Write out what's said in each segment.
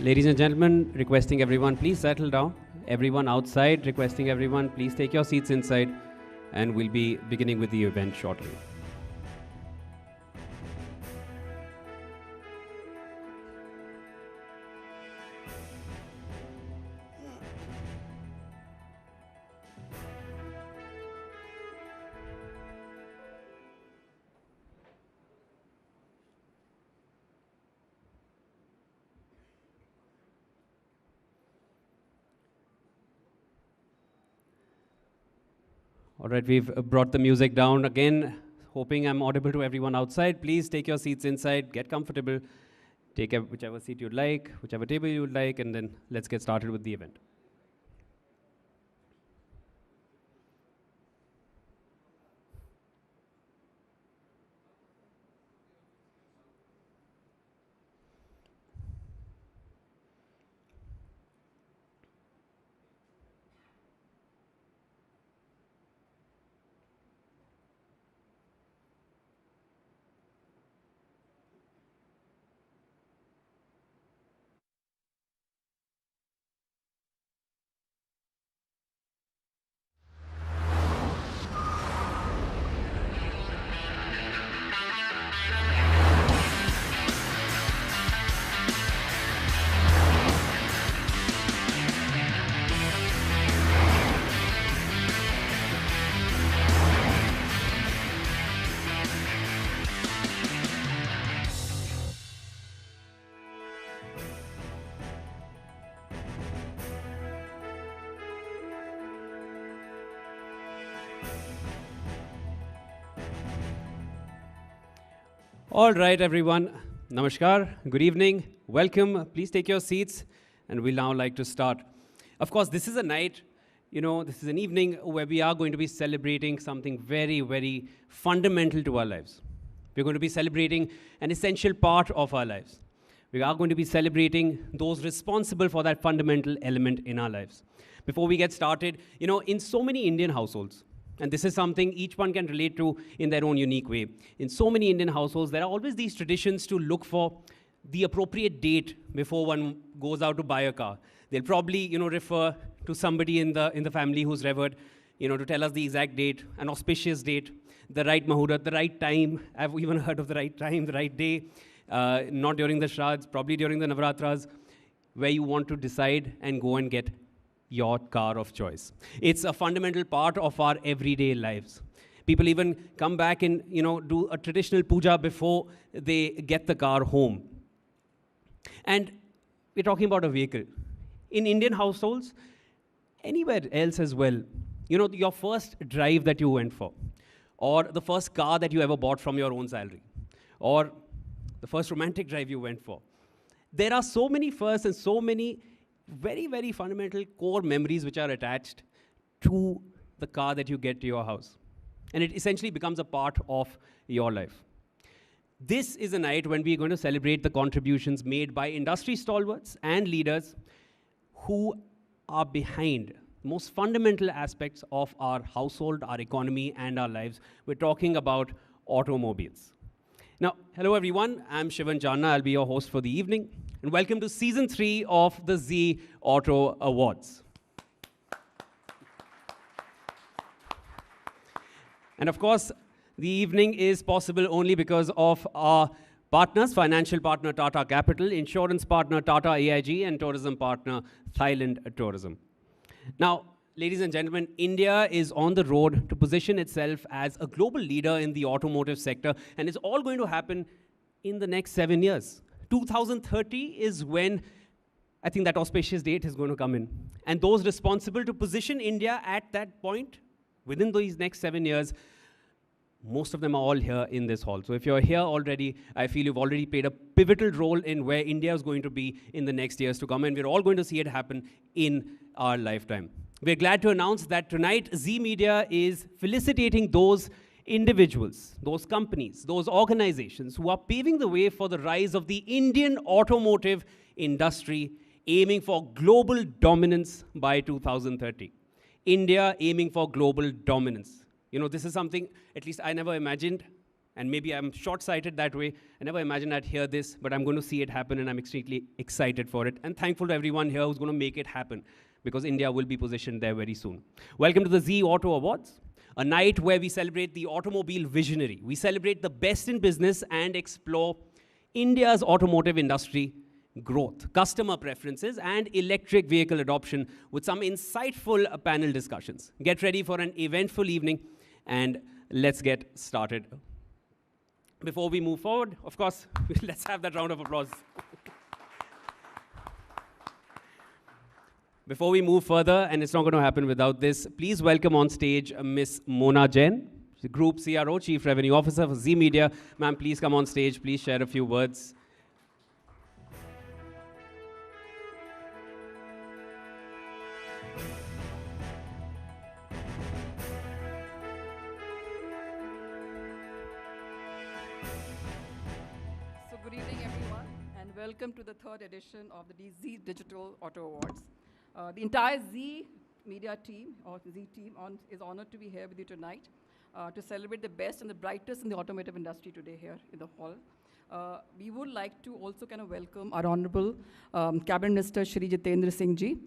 Ladies and gentlemen, requesting everyone, please settle down. Everyone outside, requesting everyone, please take your seats inside, and we'll be beginning with the event shortly. All right, we've brought the music down again, hoping I'm audible to everyone outside. Please take your seats inside, get comfortable, take whichever seat you'd like, whichever table you'd like, and then let's get started with the event. All right, everyone. Namaskar. Good evening. Welcome. Please take your seats, and we'll now like to start. Of course, this is a night, this is an evening where we are going to be celebrating something very, very fundamental to our lives. We're going to be celebrating an essential part of our lives. We are going to be celebrating those responsible for that fundamental element in our lives. Before we get started, in so many Indian households, and this is something each one can relate to in their own unique way. In so many Indian households, there are always these traditions to look for the appropriate date before one goes out to buy a car. They'll probably, refer to somebody in the family who's revered, to tell us the exact date, an auspicious date, the right muhurat, the right time. I've even heard of the right time, the right day, not during the Shraddhs, probably during the Navratras, where you want to decide and go and get your car of choice. It's a fundamental part of our everyday lives. People even come back and do a traditional puja before they get the car home. And we're talking about a vehicle. In Indian households, anywhere else as well, your first drive that you went for, or the first car that you ever bought from your own salary, or the first romantic drive you went for. There are so many firsts and so many very, very fundamental core memories which are attached to the car that you get to your house. And it essentially becomes a part of your life. This is a night when we're going to celebrate the contributions made by industry stalwarts and leaders who are behind most fundamental aspects of our household, our economy, and our lives. We're talking about automobiles. Now, hello everyone, I'm Shivan Janna. I'll be your host for the evening. And welcome to Season 3 of the Zee Auto Awards. And of course, the evening is possible only because of our partners, financial partner Tata Capital, insurance partner Tata AIG, and tourism partner Thailand Tourism. Now, ladies and gentlemen, India is on the road to position itself as a global leader in the automotive sector, and it's all going to happen in the next 7 years. 2030 is when I think that auspicious date is going to come in. And those responsible to position India at that point, within these next 7 years, most of them are all here in this hall. So if you're here already, I feel you've already played a pivotal role in where India is going to be in the next years to come. And we're all going to see it happen in our lifetime. We're glad to announce that tonight, Zee Media is felicitating those individuals, those companies, those organizations who are paving the way for the rise of the Indian automotive industry, aiming for global dominance by 2030. India aiming for global dominance. This is something, at least I never imagined And maybe I'm short-sighted that way. I never imagined I'd hear this, but I'm going to see it happen, and I'm extremely excited for it. And thankful to everyone here who's going to make it happen, because India will be positioned there very soon. Welcome to the Zee Auto Awards, a night where we celebrate the automobile visionary. We celebrate the best in business and explore India's automotive industry growth, customer preferences, and electric vehicle adoption with some insightful panel discussions. Get ready for an eventful evening, and let's get started. Before we move forward, of course, let's have that round of applause. Before we move further, and it's not going to happen without this, please welcome on stage Miss Mona Jain, the Group CRO, Chief Revenue Officer for Zee Media. Ma'am, please come on stage. Please share a few words. So good evening, everyone, and welcome to the third edition of the Zee Digital Auto Awards. The entire Zee Media team, or Zee team, is honored to be here with you tonight to celebrate the best and the brightest in the automotive industry today here in the hall. We would like to also kind of welcome our Honorable Cabinet Minister Shri Jitendra Singh Ji.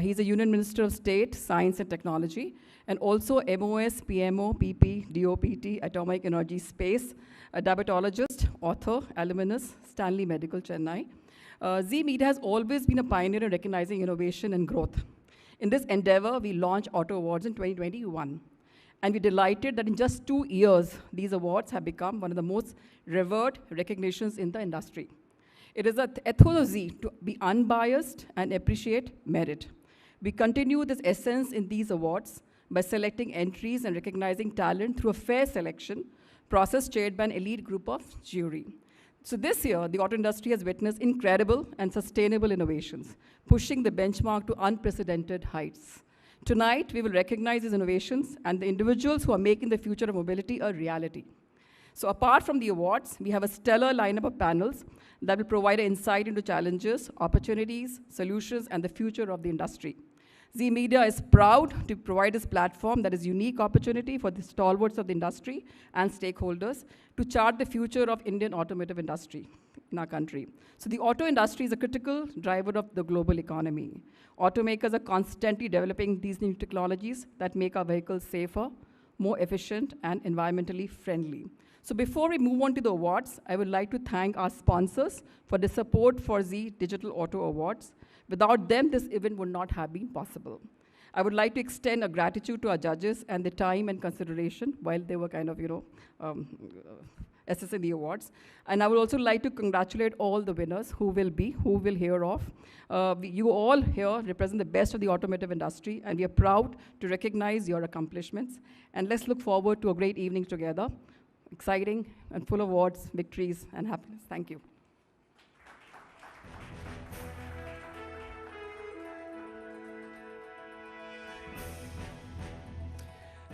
He's a Union Minister of State, Science and Technology, and also MOS, PMO, PP, DOPT, Atomic Energy Space, a diabetologist, author, alumnus, Stanley Medical, Chennai. Zee Media has always been a pioneer in recognizing innovation and growth. In this endeavor, we launched Auto Awards in 2021. And we're delighted that in just 2 years, these awards have become one of the most revered recognitions in the industry. It is an ethos of Zee to be unbiased and appreciate merit. We continue this essence in these awards by selecting entries and recognizing talent through a fair selection process chaired by an elite group of jury. So this year, the auto industry has witnessed incredible and sustainable innovations, pushing the benchmark to unprecedented heights. Tonight, we will recognize these innovations and the individuals who are making the future of mobility a reality. So apart from the awards, we have a stellar lineup of panels that will provide an insight into challenges, opportunities, solutions, and the future of the industry. Zee Media is proud to provide this platform that is a unique opportunity for the stalwarts of the industry and stakeholders to chart the future of Indian automotive industry in our country. So the auto industry is a critical driver of the global economy. Automakers are constantly developing these new technologies that make our vehicles safer, more efficient, and environmentally friendly. So before we move on to the awards, I would like to thank our sponsors for the support for Zee Digital Auto Awards. Without them, this event would not have been possible. I would like to extend a gratitude to our judges and the time and consideration while they were kind of, assessing the awards. And I would also like to congratulate all the winners who will hear of. You all here represent the best of the automotive industry, and we are proud to recognize your accomplishments. And let's look forward to a great evening together. Exciting and full of awards, victories, and happiness. Thank you.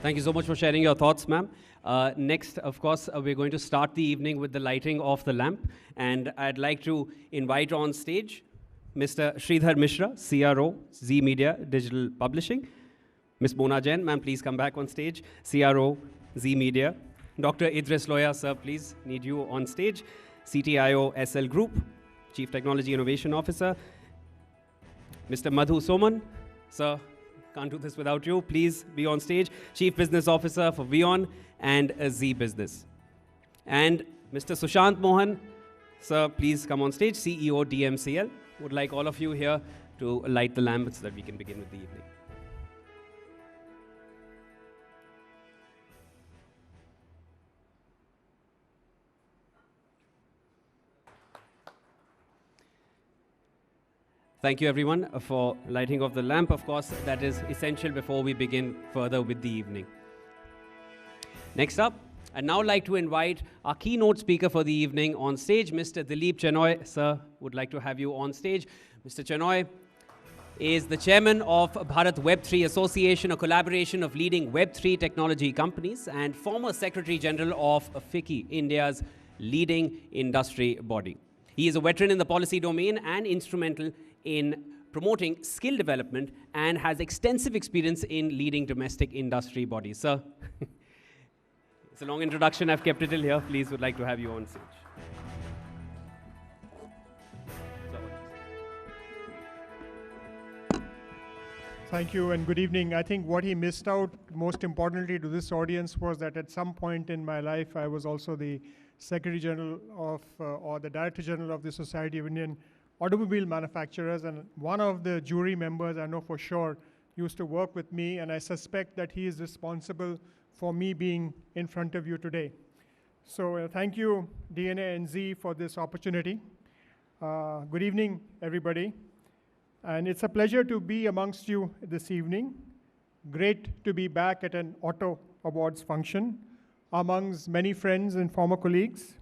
Thank you so much for sharing your thoughts, ma'am. Next, of course, we're going to start the evening with the lighting of the lamp. And I'd like to invite on stage Mr. Sridhar Mishra, CRO, Zee Media Digital Publishing. Ms. Mona Jain, ma'am, please come back on stage. CRO, Zee Media. Dr. Idris Loya, sir, please, need you on stage. CTIO SL Group, Chief Technology Innovation Officer. Mr. Madhu Soman, sir, can't do this without you. Please be on stage. Chief Business Officer for Vion and Zee Business. And Mr. Sushant Mohan, sir, please come on stage. CEO DMCL. Would like all of you here to light the lamp so that we can begin with the evening. Thank you, everyone, for lighting of the lamp. Of course, that is essential before we begin further with the evening. Next up, I'd now like to invite our keynote speaker for the evening on stage, Mr. Dileep Chenoy. Sir, would like to have you on stage. Mr. Chenoy is the chairman of Bharat Web3 Association, a collaboration of leading Web3 technology companies, and former Secretary General of FICCI, India's leading industry body. He is a veteran in the policy domain and instrumental in promoting skill development and has extensive experience in leading domestic industry bodies. Sir, It's a long introduction. I've kept it till here. Please, would like to have you on stage. Thank you and good evening. I think what he missed out, most importantly to this audience, was that at some point in my life, I was also the Secretary General of, or the Director General of the Society of Indian Automobile Manufacturers. And one of the jury members, I know for sure, used to work with me. And I suspect that he is responsible for me being in front of you today. So thank you, DNA and Zee, for this opportunity. Good evening, everybody. And it's a pleasure to be amongst you this evening. Great to be back at an Auto Awards function amongst many friends and former colleagues.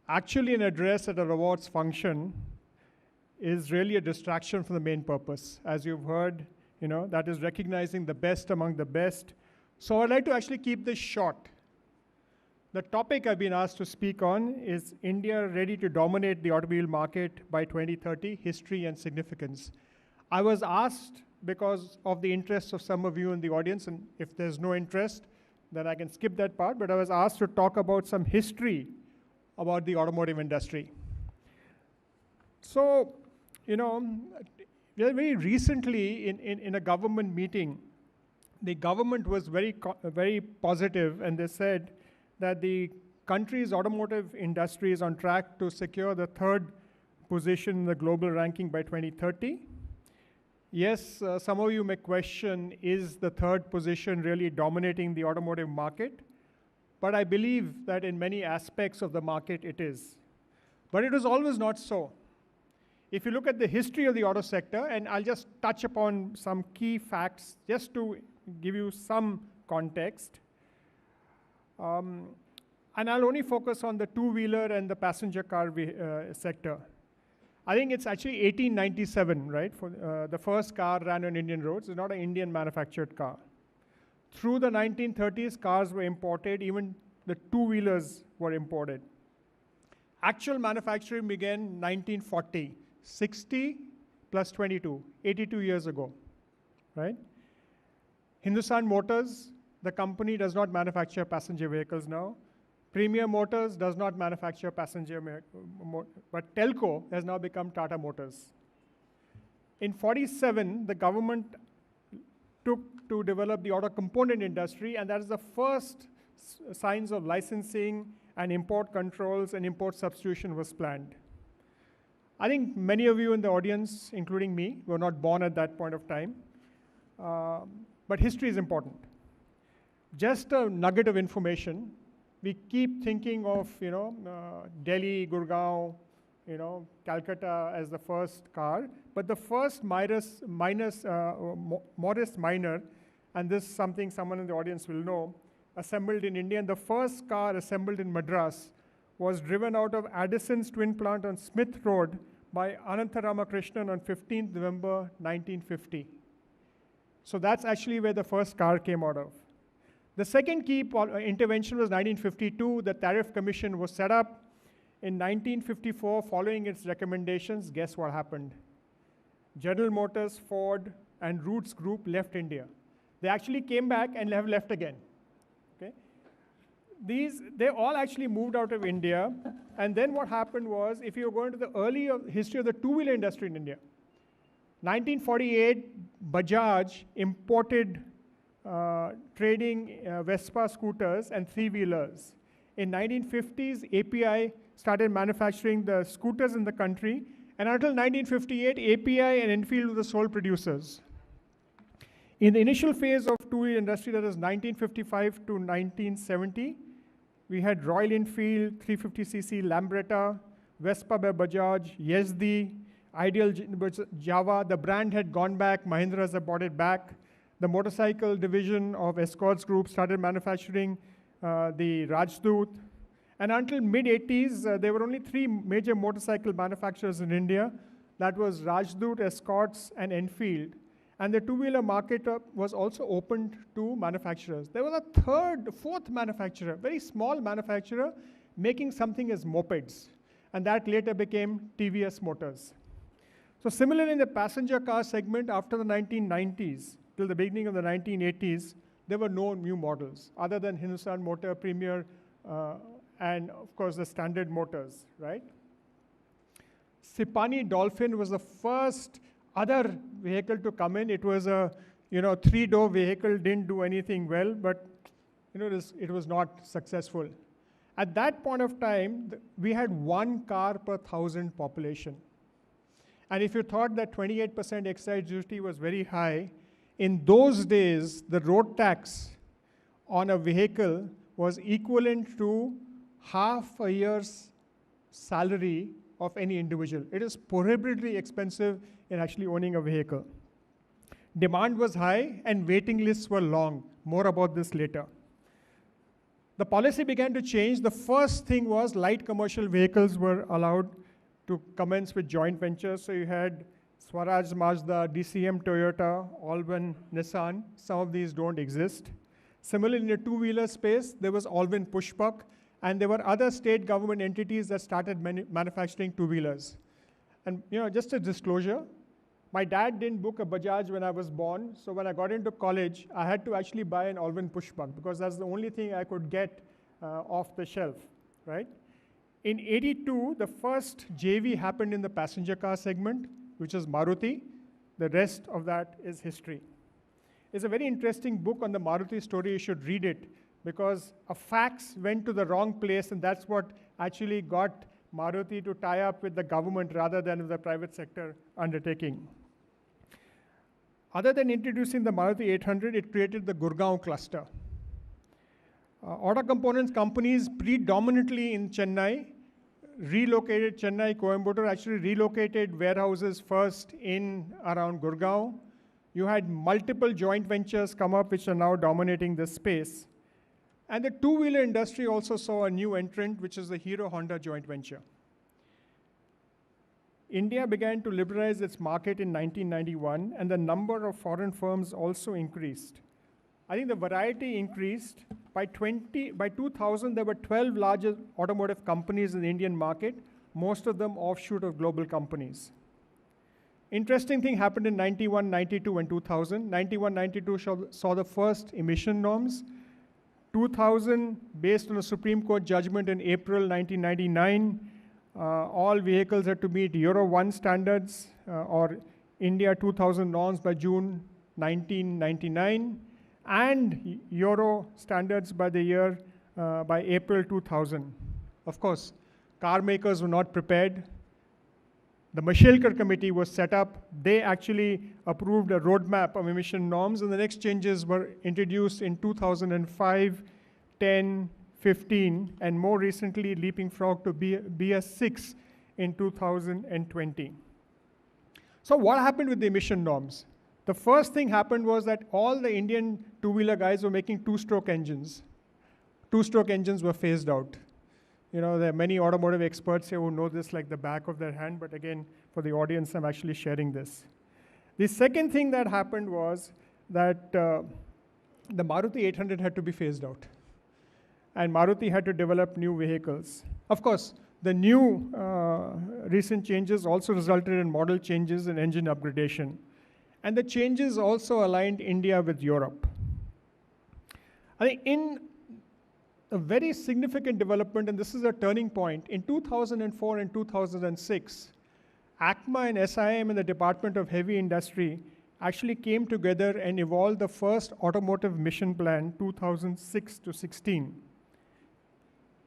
Actually, an address at an awards function is really a distraction from the main purpose. As you've heard, that is recognizing the best among the best. So I'd like to actually keep this short. The topic I've been asked to speak on is India ready to dominate the automobile market by 2030, history and significance. I was asked because of the interest of some of you in the audience, and if there's no interest, then I can skip that part, but I was asked to talk about some history about the automotive industry. So, very recently in a government meeting, the government was very positive, and they said that the country's automotive industry is on track to secure the third position in the global ranking by 2030. Yes, some of you may question, is the third position really dominating the automotive market? But I believe that in many aspects of the market it is. But it was always not so. If you look at the history of the auto sector, and I'll just touch upon some key facts just to give you some context. And I'll only focus on the two-wheeler and the passenger car sector. I think it's actually 1897, right? For the first car ran on Indian roads. It's not an Indian manufactured car. Through the 1930s, cars were imported. Even the two-wheelers were imported. Actual manufacturing began 1940, 60 plus 22, 82 years ago, right? Hindustan Motors, the company, does not manufacture passenger vehicles now. Premier Motors does not manufacture passenger, but Telco has now become Tata Motors. In 47, the government took to develop the auto component industry, and that is the first signs of licensing and import controls and import substitution was planned. I think many of you in the audience, including me, were not born at that point of time, but history is important. Just a nugget of information. We keep thinking of, Delhi, Gurgaon, Calcutta as the first car, but the first Morris Minor, and this is something someone in the audience will know, assembled in India, and the first car assembled in Madras was driven out of Addison's twin plant on Smith Road by Anantha Ramakrishnan on 15th November 1950. So that's actually where the first car came out of. The second key intervention was 1952. The Tariff Commission was set up. In 1954, following its recommendations, guess what happened? General Motors, Ford, and Roots Group left India. They actually came back and have left again. Okay? They all actually moved out of India. And then what happened was, if you go into the early history of the two-wheeler industry in India, 1948, Bajaj imported trading Vespa scooters and three-wheelers. In 1950s, API started manufacturing the scooters in the country, and until 1958, API and Enfield were the sole producers. In the initial phase of two-wheeler industry, that is 1955 to 1970, we had Royal Enfield, 350cc Lambretta, Vespa by Bajaj, Yazdi, Ideal Java. The brand had gone back. Mahindras had bought it back. The motorcycle division of Escorts Group started manufacturing the Rajdoot. And until mid-80s, there were only three major motorcycle manufacturers in India. That was Rajdoot, Escorts, and Enfield. And the two-wheeler market was also opened to manufacturers. There was a fourth manufacturer, very small manufacturer, making something as mopeds. And that later became TVS Motors. So similarly in the passenger car segment, after the 1990s, till the beginning of the 1980s, there were no new models other than Hindustan Motor, Premier, and of course the standard motors, right? Sipani Dolphin was the first other vehicle to come in. It was a 3-door vehicle, didn't do anything well, but it was not successful. At that point of time, we had 1 car per 1,000 population. And if you thought that 28% excise duty was very high, in those days, the road tax on a vehicle was equivalent to half a year's salary of any individual. It is prohibitively expensive in actually owning a vehicle. Demand was high and waiting lists were long. More about this later. The policy began to change. The first thing was light commercial vehicles were allowed to commence with joint ventures. So you had Swaraj Mazda, DCM Toyota, Allwin Nissan. Some of these don't exist. Similarly, in the two-wheeler space, there was Allwin Pushpak, and there were other state government entities that started manufacturing two-wheelers. And just a disclosure, my dad didn't book a Bajaj when I was born, so when I got into college, I had to actually buy an Allwin Pushpak because that's the only thing I could get off the shelf, right? In '82, the first JV happened in the passenger car segment, which is Maruti. The rest of that is history. It's a very interesting book on the Maruti story. You should read it because a fax went to the wrong place, and that's what actually got Maruti to tie up with the government rather than with the private sector undertaking. Other than introducing the Maruti 800, it created the Gurgaon cluster. Auto components companies predominantly in Chennai relocated. Chennai, Coimbatore actually relocated warehouses first in around Gurgaon. You had multiple joint ventures come up which are now dominating this space. And the two-wheeler industry also saw a new entrant, which is the Hero-Honda joint venture. India began to liberalize its market in 1991, and the number of foreign firms also increased. I think the variety increased. By 2000, there were 12 larger automotive companies in the Indian market, most of them offshoot of global companies. Interesting thing happened in 91, 92, and 2000. 91, 92 saw the first emission norms. 2000, based on a Supreme Court judgment in April 1999, all vehicles had to meet Euro 1 standards or India 2000 norms by June 1999, and Euro standards by April 2000. Of course, car makers were not prepared. The Mashelkar committee was set up. They actually approved a roadmap of emission norms, and the next changes were introduced in 2005, 10, 15, and more recently leaping frog to BS6 in 2020. So what happened with the emission norms? The first thing happened was that all the Indian two-wheeler guys were making two-stroke engines. Two-stroke engines were phased out. There are many automotive experts here who know this like the back of their hand, but again, for the audience, I'm actually sharing this. The second thing that happened was that the Maruti 800 had to be phased out. And Maruti had to develop new vehicles. Of course, the new recent changes also resulted in model changes and engine upgradation. And the changes also aligned India with Europe. I think in a very significant development, and this is a turning point, in 2004 and 2006, ACMA and SIM and the Department of Heavy Industry actually came together and evolved the first automotive mission plan, 2006 to 16.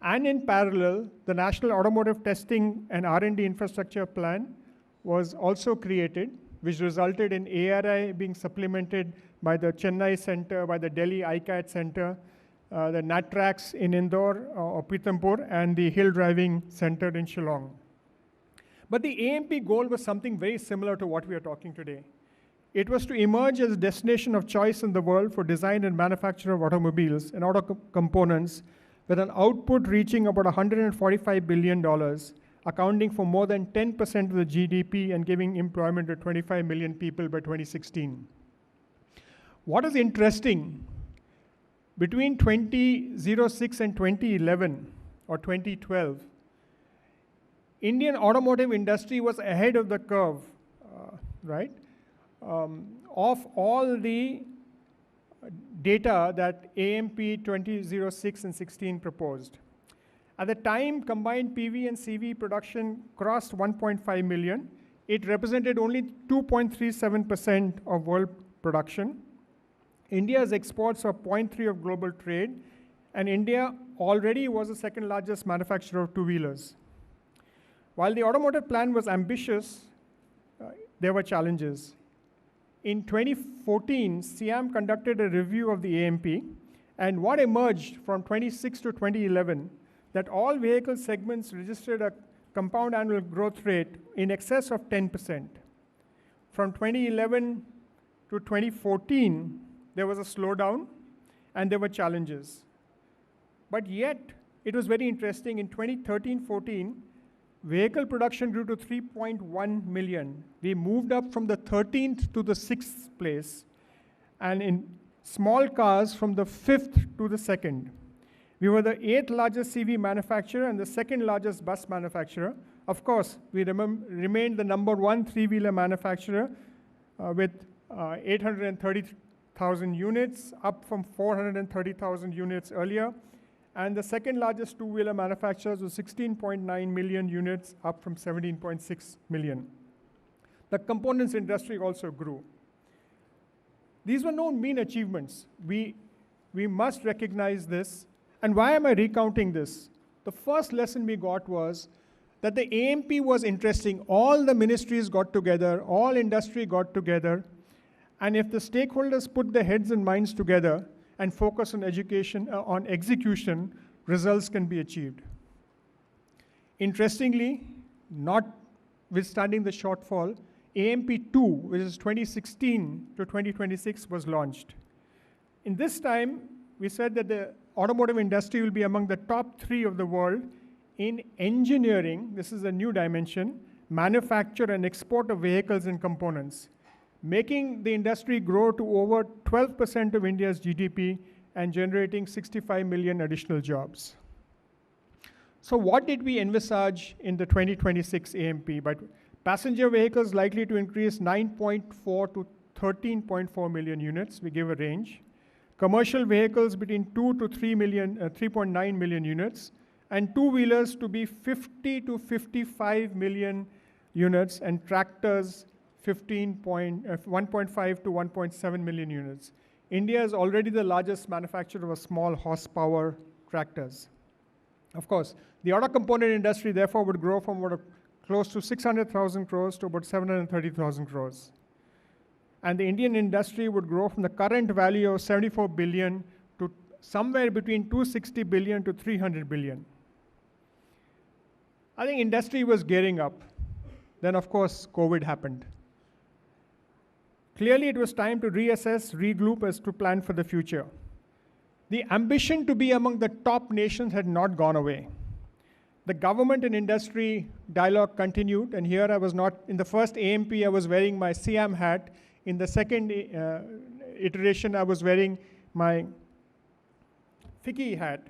And in parallel, the National Automotive Testing and R&D Infrastructure Plan was also created, which resulted in ARI being supplemented by the Chennai Center, by the Delhi ICAT Center, the NATRAX in Indore or Pithampur, and the Hill Driving Center in Shillong. But the AMP goal was something very similar to what we are talking today. It was to emerge as a destination of choice in the world for design and manufacture of automobiles and auto components, with an output reaching about $145 billion, accounting for more than 10% of the GDP and giving employment to 25 million people by 2016. What is interesting, between 2006 and 2011 or 2012, Indian automotive industry was ahead of the curve, right? Of all the data that AMP 2006 and 16 proposed. At the time, combined PV and CV production crossed 1.5 million. It represented only 2.37% of world production. India's exports were 0.3 of global trade, and India already was the second largest manufacturer of two-wheelers. While the automotive plan was ambitious, there were challenges. In 2014, SIAM conducted a review of the AMP, and what emerged from 2006 to 2011, that all vehicle segments registered a compound annual growth rate in excess of 10%. From 2011 to 2014, there was a slowdown, and there were challenges. But yet, it was very interesting. In 2013-14, vehicle production grew to 3.1 million. We moved up from the 13th to the 6th place, and in small cars from the 5th to the 2nd. We were the 8th largest CV manufacturer and the 2nd largest bus manufacturer. Of course, we remained the number 1 three-wheeler manufacturer with 830,000 units, up from 430,000 units earlier. And the 2nd largest two-wheeler manufacturers was 16.9 million units, up from 17.6 million. The components industry also grew. These were no mean achievements. We must recognize this. And why am I recounting this? The first lesson we got was that the AMP was interesting. All the ministries got together, all industry got together, and if the stakeholders put their heads and minds together and focus on execution, results can be achieved. Interestingly, notwithstanding the shortfall, AMP2, which is 2016 to 2026, was launched. In this time, we said that the automotive industry will be among the top 3 of the world in engineering, this is a new dimension, manufacture and export of vehicles and components, making the industry grow to over 12% of India's GDP and generating 65 million additional jobs. So what did we envisage in the 2026 AMP? But passenger vehicles likely to increase 9.4 to 13.4 million units. We give a range. Commercial vehicles between 2 to 3.9 million units, and two-wheelers to be 50 to 55 million units, and tractors 1.5 to 1.7 million units. India is already the largest manufacturer of small horsepower tractors. Of course, the auto component industry therefore would grow from close to 600,000 crores to about 730,000 crores. And the Indian industry would grow from the current value of 74 billion to somewhere between 260 billion to 300 billion. I think industry was gearing up. Then, of course, COVID happened. Clearly, it was time to reassess, regroup as to plan for the future. The ambition to be among the top nations had not gone away. The government and industry dialogue continued, and here I was not, in the first AMP, I was wearing my SIAM hat. In the second iteration, I was wearing my FICCI hat.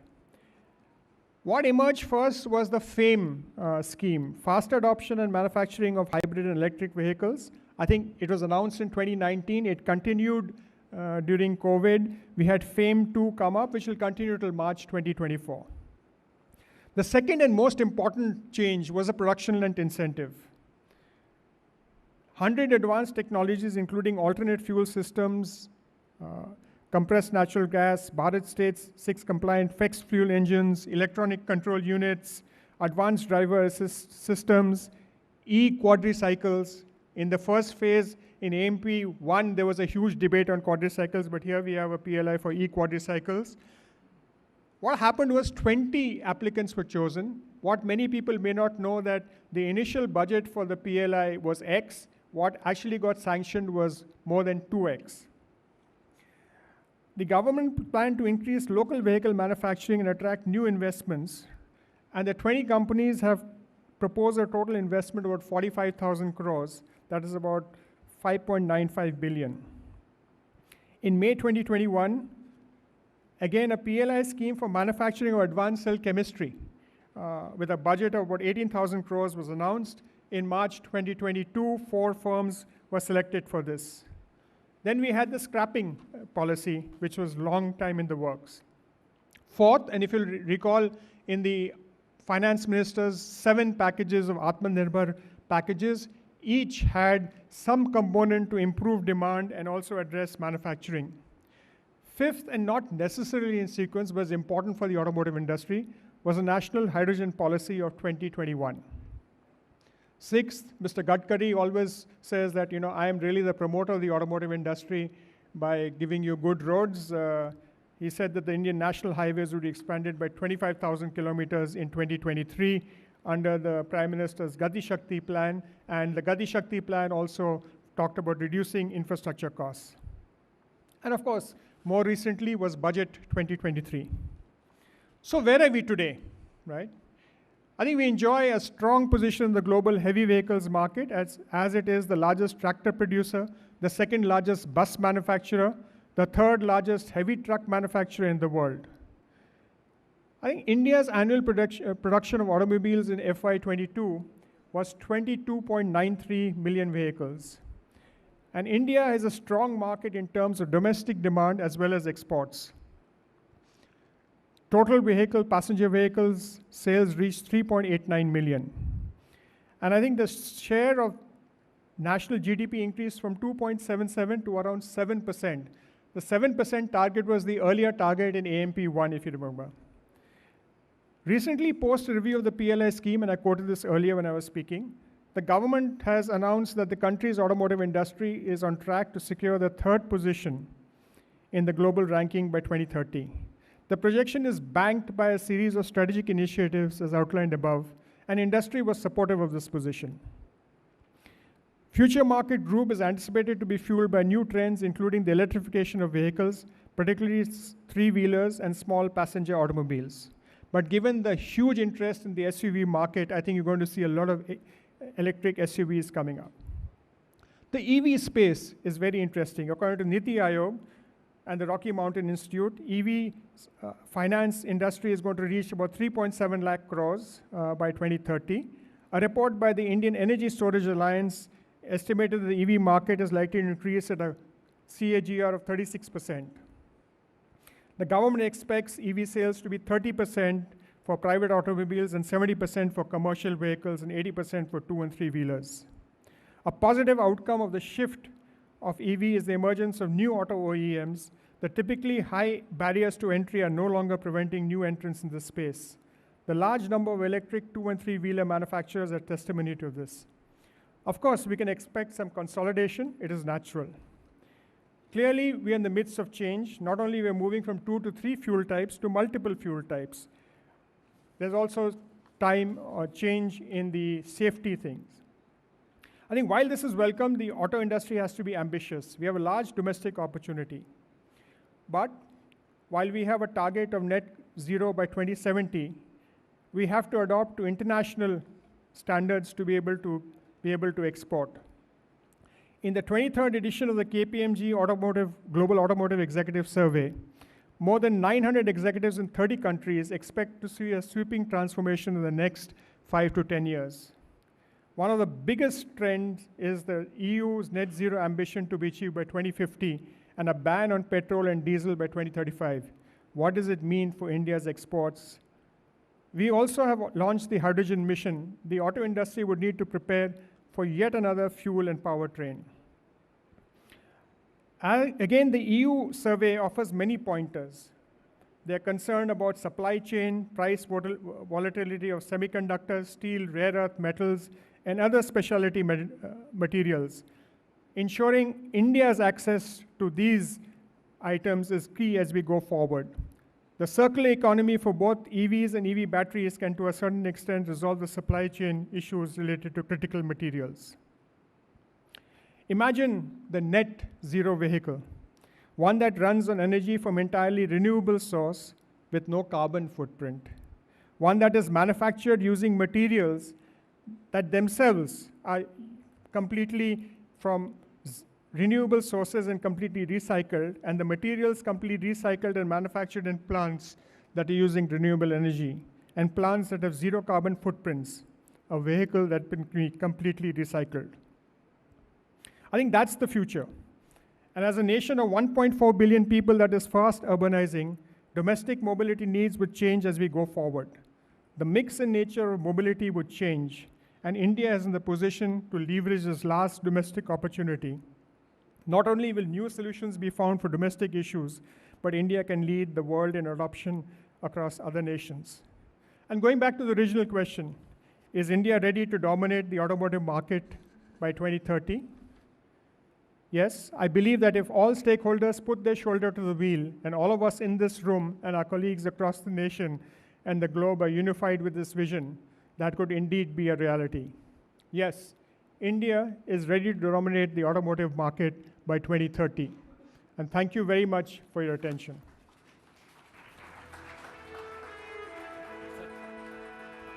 What emerged first was the FAME scheme, fast adoption and manufacturing of hybrid and electric vehicles. I think it was announced in 2019. It continued during COVID. We had FAME 2 come up, which will continue till March 2024. The second and most important change was a production linked incentive. 100 advanced technologies, including alternate fuel systems, compressed natural gas, Bharat State's 6 compliant fixed fuel engines, electronic control units, advanced driver assist systems, e-quadricycles. In the first phase, in AMP1, there was a huge debate on quadricycles, but here we have a PLI for e-quadricycles. What happened was 20 applicants were chosen. What many people may not know that the initial budget for the PLI was X. What actually got sanctioned was more than 2X. The government planned to increase local vehicle manufacturing and attract new investments. And the 20 companies have proposed a total investment of about 45,000 crores. That is about 5.95 billion. In May 2021, again, a PLI scheme for manufacturing of advanced cell chemistry with a budget of about 18,000 crores was announced. In March 2022, 4 firms were selected for this. Then we had the scrapping policy, which was long time in the works. Fourth, and if you'll recall, in the finance minister's 7 packages of Atmanirbhar packages, each had some component to improve demand and also address manufacturing. Fifth, and not necessarily in sequence, but important for the automotive industry, was a national hydrogen policy of 2021. Sixth, Mr. Gadkari always says that, I am really the promoter of the automotive industry by giving you good roads. He said that the Indian national highways would be expanded by 25,000 kilometers in 2023 under the Prime Minister's Gati Shakti plan, and the Gati Shakti plan also talked about reducing infrastructure costs. And of course, more recently was Budget 2023. So where are we today, right? I think we enjoy a strong position in the global heavy vehicles market as it is the largest tractor producer, the second largest bus manufacturer, the third largest heavy truck manufacturer in the world. I think India's annual production of automobiles in FY22 was 22.93 million vehicles. And India has a strong market in terms of domestic demand as well as exports. Total passenger vehicles sales reached 3.89 million. And I think the share of national GDP increased from 2.77 to around 7%. The 7% target was the earlier target in AMP1, if you remember. Recently, post a review of the PLI scheme, and I quoted this earlier when I was speaking, the government has announced that the country's automotive industry is on track to secure the 3rd position in the global ranking by 2030. The projection is banked by a series of strategic initiatives as outlined above, and industry was supportive of this position. Future market group is anticipated to be fueled by new trends, including the electrification of vehicles, particularly 3-wheelers and small passenger automobiles. But given the huge interest in the SUV market, I think you're going to see a lot of electric SUVs coming up. The EV space is very interesting. According to Niti Aayog and the Rocky Mountain Institute, EV finance industry is going to reach about 3.7 lakh crores by 2030. A report by the Indian Energy Storage Alliance estimated that the EV market is likely to increase at a CAGR of 36%. The government expects EV sales to be 30% for private automobiles and 70% for commercial vehicles and 80% for 2- and 3-wheelers. A positive outcome of the shift of EV is the emergence of new auto OEMs. The typically high barriers to entry are no longer preventing new entrants in this space. The large number of electric 2- and 3-wheeler manufacturers are testimony to this. Of course, we can expect some consolidation. It is natural. Clearly, we are in the midst of change. Not only we are moving from 2 to 3 fuel types to multiple fuel types. There's also time or change in the safety things. I think while this is welcome, the auto industry has to be ambitious. We have a large domestic opportunity. But while we have a target of net zero by 2070, we have to adopt to international standards to be able to export. In the 23rd edition of the KPMG Global Automotive Executive Survey, more than 900 executives in 30 countries expect to see a sweeping transformation in the next 5 to 10 years. One of the biggest trends is the EU's net zero ambition to be achieved by 2050 and a ban on petrol and diesel by 2035. What does it mean for India's exports? We also have launched the hydrogen mission. The auto industry would need to prepare for yet another fuel and powertrain. Again, the EU survey offers many pointers. They're concerned about supply chain, price volatility of semiconductors, steel, rare earth metals, and other specialty materials. Ensuring India's access to these items is key as we go forward. The circular economy for both EVs and EV batteries can to a certain extent resolve the supply chain issues related to critical materials. Imagine the net zero vehicle, one that runs on energy from entirely renewable source with no carbon footprint, one that is manufactured using materials that themselves are completely from renewable sources and completely recycled, and the materials completely recycled and manufactured in plants that are using renewable energy, and plants that have zero carbon footprints, a vehicle that can be completely recycled. I think that's the future. And as a nation of 1.4 billion people that is fast urbanizing, domestic mobility needs would change as we go forward. The mix and nature of mobility would change, and India is in the position to leverage this last domestic opportunity. Not only will new solutions be found for domestic issues, but India can lead the world in adoption across other nations. And going back to the original question, is India ready to dominate the automotive market by 2030? Yes, I believe that if all stakeholders put their shoulder to the wheel, and all of us in this room and our colleagues across the nation and the globe are unified with this vision, that could indeed be a reality. Yes, India is ready to dominate the automotive market by 2030. And thank you very much for your attention.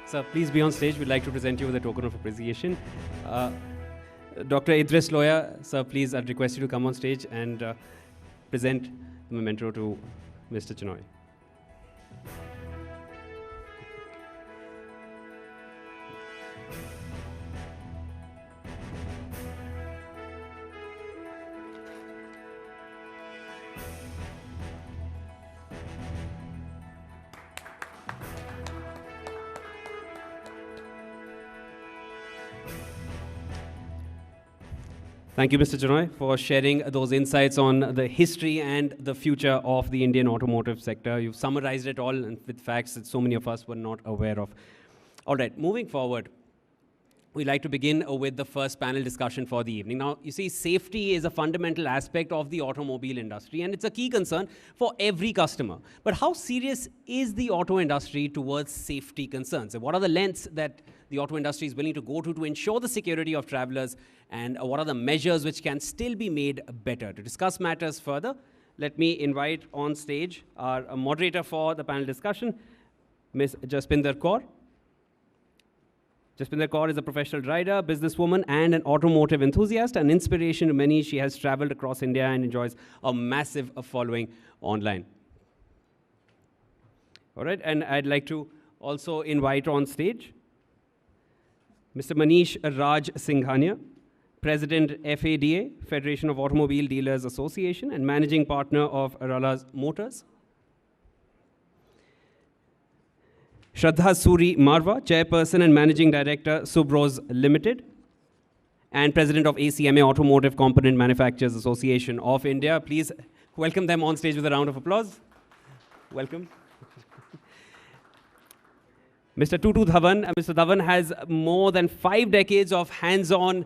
Sir, please be on stage. We'd like to present you with a token of appreciation. Dr. Idris Loya, sir, please, I'd request you to come on stage and present the memento to Mr. Chinoy. Thank you, Mr. Chinoy, for sharing those insights on the history and the future of the Indian automotive sector. You've summarized it all with facts that so many of us were not aware of. All right, moving forward, we'd like to begin with the first panel discussion for the evening. Now, you see, safety is a fundamental aspect of the automobile industry, and it's a key concern for every customer. But how serious is the auto industry towards safety concerns? And what are the lengths that the auto industry is willing to go to ensure the security of travelers, and what are the measures which can still be made better? To discuss matters further, let me invite on stage our moderator for the panel discussion, Ms. Jaspinder Kaur. Jaspinder Kaur is a professional rider, businesswoman, and an automotive enthusiast, an inspiration to many. She has traveled across India and enjoys a massive following online. All right, and I'd like to also invite on stage Mr. Manish Raj Singhania, President FADA, Federation of Automobile Dealers Association, and Managing Partner of Arala's Motors. Shraddha Suri Marwa, Chairperson and Managing Director, Subros Limited, and President of ACMA Automotive Component Manufacturers Association of India. Please welcome them on stage with a round of applause. Welcome. Mr. Tutu Dhawan. Mr. Dhawan has more than 5 decades of hands-on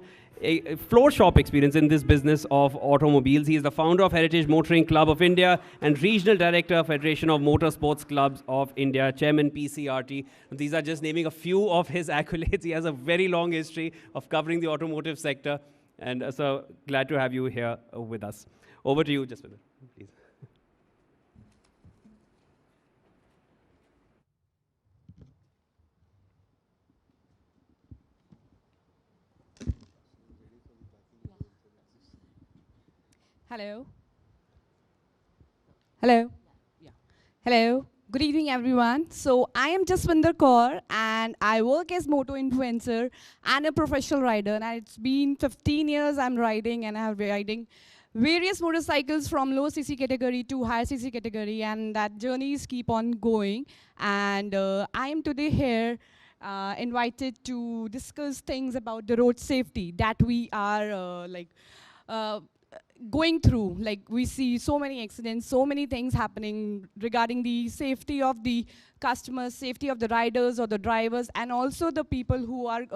floor shop experience in this business of automobiles. He is the founder of Heritage Motoring Club of India and Regional Director, Federation of Motorsports Clubs of India, Chairman PCRT. These are just naming a few of his accolades. He has a very long history of covering the automotive sector. And so glad to have you here with us. Over to you, Jaspinder, please. Hello. Hello. Yeah. Hello. Good evening, everyone. So I am Jaspinder Kaur, and I work as moto influencer and a professional rider. And it's been 15 years I'm riding, and I have been riding various motorcycles from low CC category to high CC category, and that journeys keep on going. And I am today here invited to discuss things about the road safety that we are going through. Like, we see so many accidents, so many things happening regarding the safety of the customers, safety of the riders or the drivers, and also the people who are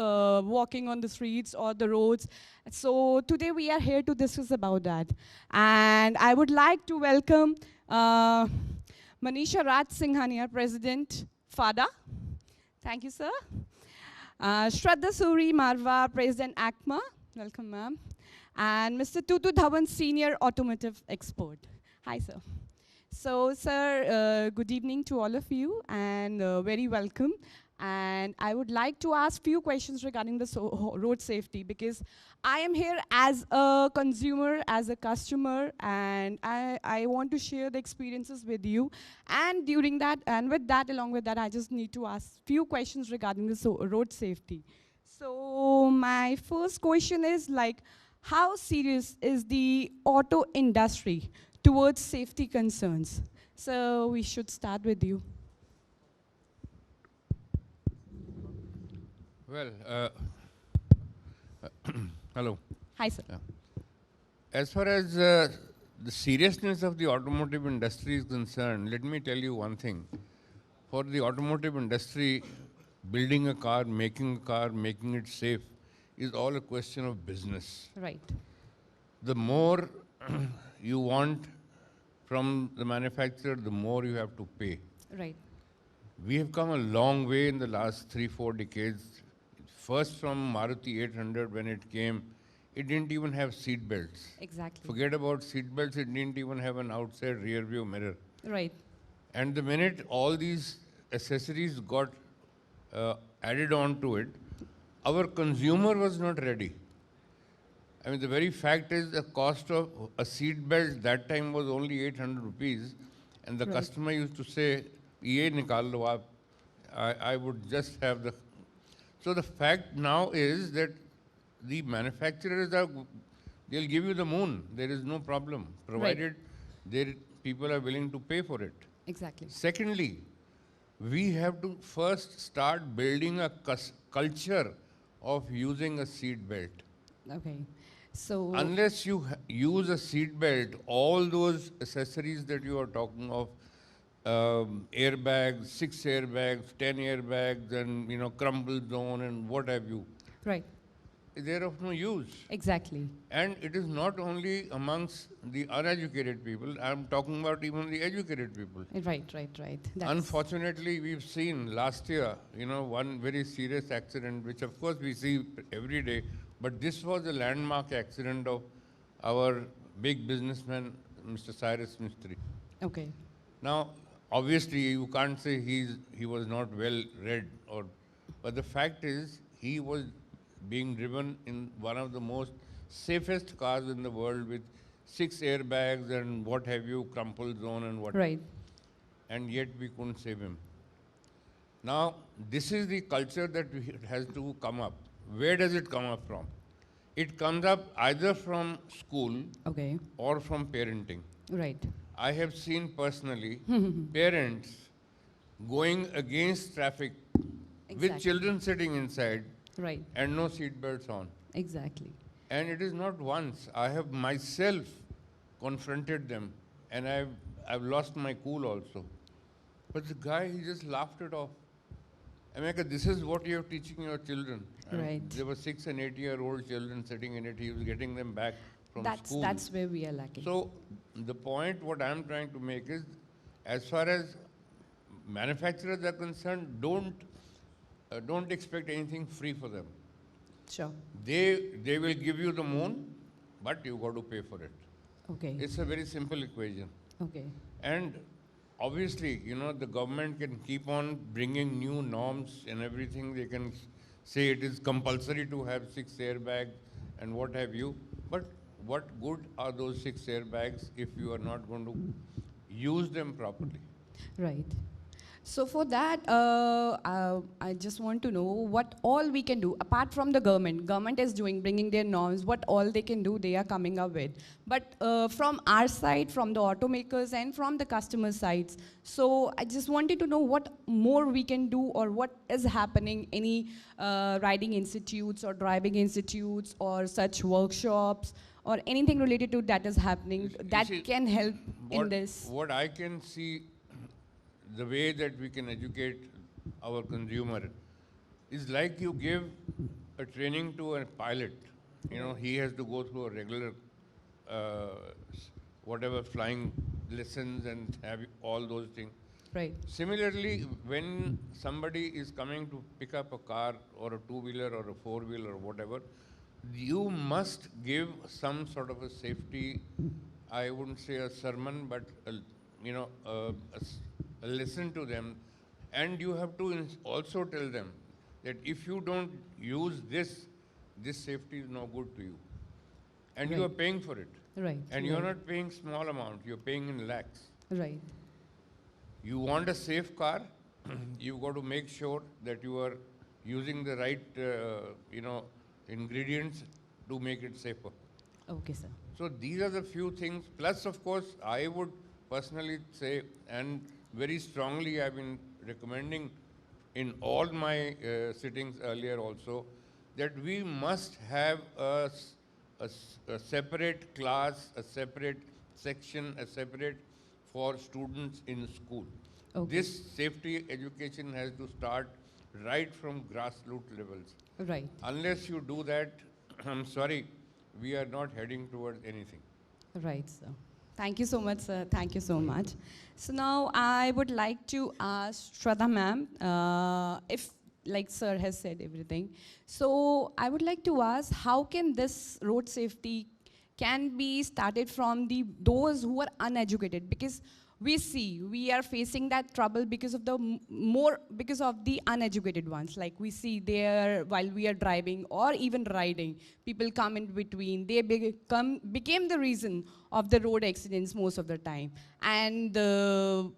walking on the streets or the roads. So today we are here to discuss about that. And I would like to welcome Manisha Raj Singhania, President, FADA. Thank you, sir. Shraddha Suri Marwa, President, ACMA. Welcome, ma'am. And Mr. Tutu Dhawan, Senior Automotive Expert. Hi, sir. So, sir, good evening to all of you, and very welcome. And I would like to ask few questions regarding the road safety, because I am here as a consumer, as a customer, and I want to share the experiences with you. And during that, and with that, along with that, I just need to ask few questions regarding the road safety. So my first question is, like, how serious is the auto industry towards safety concerns? So we should start with you. Well, hello. Hi, sir. Yeah. As far as the seriousness of the automotive industry is concerned, let me tell you one thing. For the automotive industry, building a car, making it safe is all a question of business. Right. The more you want from the manufacturer, the more you have to pay. Right. We have come a long way in the last 3-4 decades. First from Maruti 800 when it came, it didn't even have seat belts. Exactly. Forget about seat belts, it didn't even have an outside rear view mirror. Right. And the minute all these accessories got added on to it, our consumer was not ready. I mean, the very fact is the cost of a seat belt that time was only 800 rupees, and the Right. customer used to say, "Ye nikal lo aap." I would just have the. So the fact now is that the manufacturers they'll give you the moon. There is no problem, provided people are willing to pay for it. Exactly. Secondly, we have to first start building a culture of using a seat belt. Okay. So Unless you use a seat belt, all those accessories that you are talking of, airbags, 6 airbags, 10 airbags, and crumple zone and what have you, right. they're of no use. Exactly. And it is not only amongst the uneducated people, I'm talking about even the educated people. Right. That's Unfortunately, we've seen last year, one very serious accident, which of course we see every day, but this was a landmark accident of our big businessman, Mr. Cyrus Mistry. okay. Now, obviously, you can't say he was not well read, but the fact is, he was being driven in one of the most safest cars in the world with 6 airbags and what have you, crumple zone and what. Right. And yet we couldn't save him. Now, this is the culture that has to come up. Where does it come up from? It comes up either from school Okay. or from parenting. Right. I have seen personally parents going against traffic with Exactly. children sitting inside Right. and no seat belts on. Exactly. And it is not once. I have myself confronted them, and I've lost my cool also. But the guy, he just laughed it off. I mean, this is what you're teaching your children. I mean, Right. there were 6 and 8-year-old children sitting in it. He was getting them back from school. That's where we are lacking. So the point what I'm trying to make is, as far as manufacturers are concerned, don't expect anything free for them. Sure. They will give you the moon, but you got to pay for it. Okay. It's a very simple equation. Okay. And obviously, the government can keep on bringing new norms and everything. They can say it is compulsory to have 6 airbags and what have you. But what good are those 6 airbags if you are not going to use them properly? Right. So for that, I just want to know what all we can do, apart from the government. Government is bringing their norms, what all they can do, they are coming up with. But from our side, from the automakers and from the customer sides, so I just wanted to know what more we can do or what is happening, any riding institutes or driving institutes or such workshops or anything related to that is happening that see, can help in this. What I can see, the way that we can educate our consumer is like you give a training to a pilot. He has to go through a regular, whatever, flying lessons and have all those things. Right. Similarly, when somebody is coming to pick up a car or a two-wheeler or a four-wheeler or whatever, you must give some sort of a safety, I wouldn't say a sermon, but a lesson to them. And you have to also tell them that if you don't use this safety is no good to you. And you Right. are paying for it. Right. And you're not paying small amount, you're paying in lakhs. Right. You want a safe car, you've got to make sure that you are using the right, ingredients to make it safer. Okay, sir. So these are the few things. Plus, of course, I would personally say, and very strongly I've been recommending in all my sittings earlier also, that we must have a separate class, a separate section, a separate for students in school. Okay. This safety education has to start right from grassroots levels. Right. Unless you do that, I'm sorry, we are not heading towards anything. Right, sir. Thank you so much, sir. Thank you so much. So now I would like to ask Shraddha ma'am, if, like sir has said everything, so I would like to ask, how can this road safety can be started from those who are uneducated? Because we are facing that trouble because of because of the uneducated ones. Like we see there while we are driving or even riding, people come in between. They became the reason of the road accidents most of the time. And the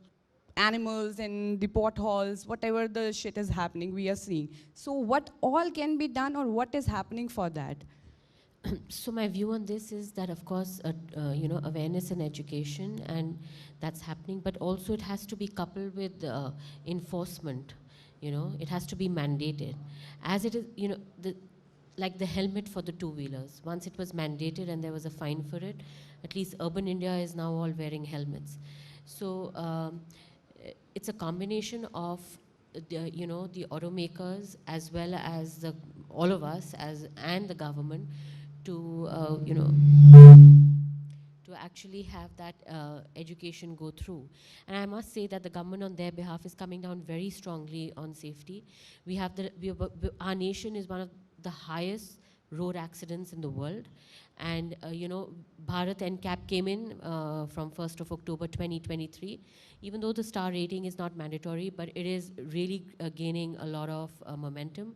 animals and the potholes, whatever the shit is happening, we are seeing. So what all can be done or what is happening for that? So my view on this is that, of course, awareness and education, and that's happening, but also it has to be coupled with enforcement. It has to be mandated. As it is, like the helmet for the two-wheelers. Once it was mandated and there was a fine for it, at least urban India is now all wearing helmets. So it's a combination of the automakers as well as all of us and the government to to actually have that education go through. And I must say that the government on their behalf is coming down very strongly on safety. Our nation is one of the highest road accidents in the world. And, Bharat NCAP came in from 1st of October 2023. Even though the star rating is not mandatory, but it is really gaining a lot of momentum.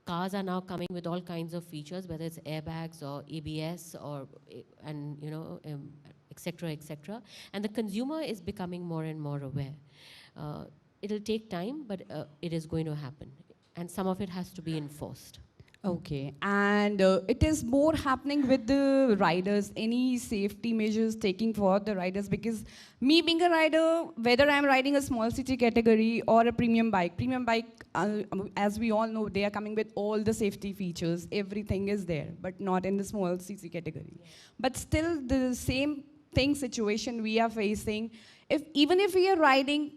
Cars are now coming with all kinds of features, whether it's airbags or ABS or, et cetera, et cetera. And the consumer is becoming more and more aware. It'll take time, but it is going to happen. And some of it has to be enforced. Okay, and it is more happening with the riders. Any safety measures taking for the riders? Because me being a rider, whether I'm riding a small city category or a premium bike, as we all know, they are coming with all the safety features. Everything is there, but not in the small city category. Yeah. But still, the same situation we are facing. Even if we are riding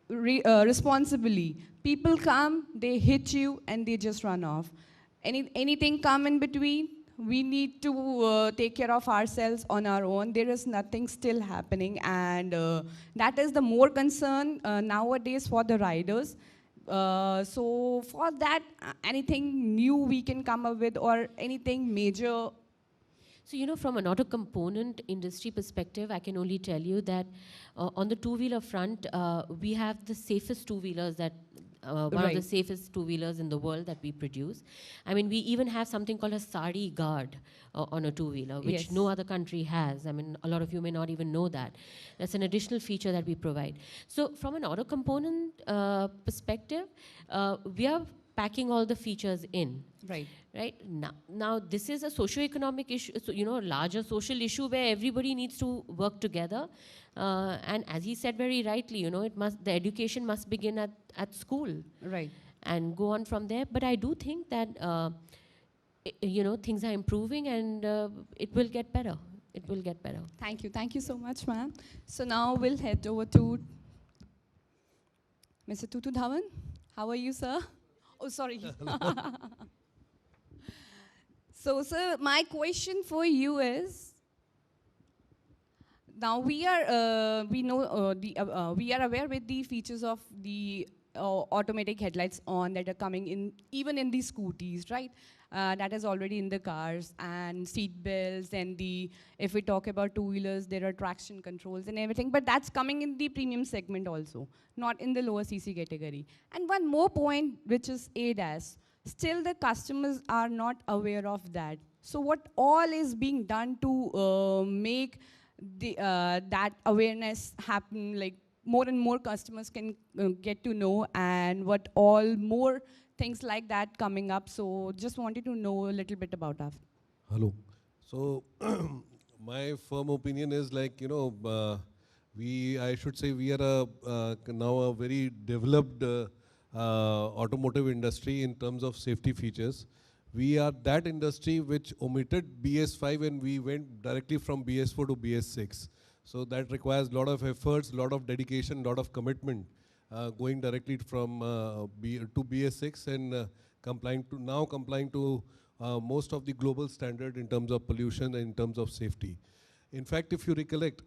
responsibly, people come, they hit you, and they just run off. Anything come in between, we need to take care of ourselves on our own. There is nothing still happening, and that is the more concern nowadays for the riders. So for that, anything new we can come up with or anything major? So, from an auto component industry perspective, I can only tell you that on the two-wheeler front, we have the safest two-wheelers one of the safest two-wheelers in the world that we produce. I mean, we even have something called a sari guard on a two-wheeler, which no other country has. I mean, a lot of you may not even know that. That's an additional feature that we provide. So from an auto component perspective, we are packing all the features in. Right? Now this is a socio-economic issue, so, larger social issue where everybody needs to work together. And as he said very rightly, the education must begin at school. Right. And go on from there. But I do think that, things are improving and it will get better. It will get better. Thank you. Thank you so much, ma'am. So now we'll head over to Mr. Tutu Dhawan. How are you, sir? Oh, sorry. So, sir, my question for you is, now we are aware with the features of the automatic headlights on that are coming in, even in the scooties, right? That is already in the cars, and seat belts, and if we talk about two-wheelers, there are traction controls and everything, but that's coming in the premium segment also, not in the lower CC category. And one more point, which is ADAS. Still, the customers are not aware of that. So what all is being done to make that awareness happen, like more and more customers can get to know, and what all more things like that coming up? So just wanted to know a little bit about that. Hello. So my firm opinion is like, I should say we are now a very developed automotive industry in terms of safety features. We are that industry which omitted BS5 and we went directly from BS4 to BS6. So that requires a lot of efforts, a lot of dedication, a lot of commitment going directly from to BS6 and complying to most of the global standard in terms of pollution and in terms of safety. In fact, if you recollect,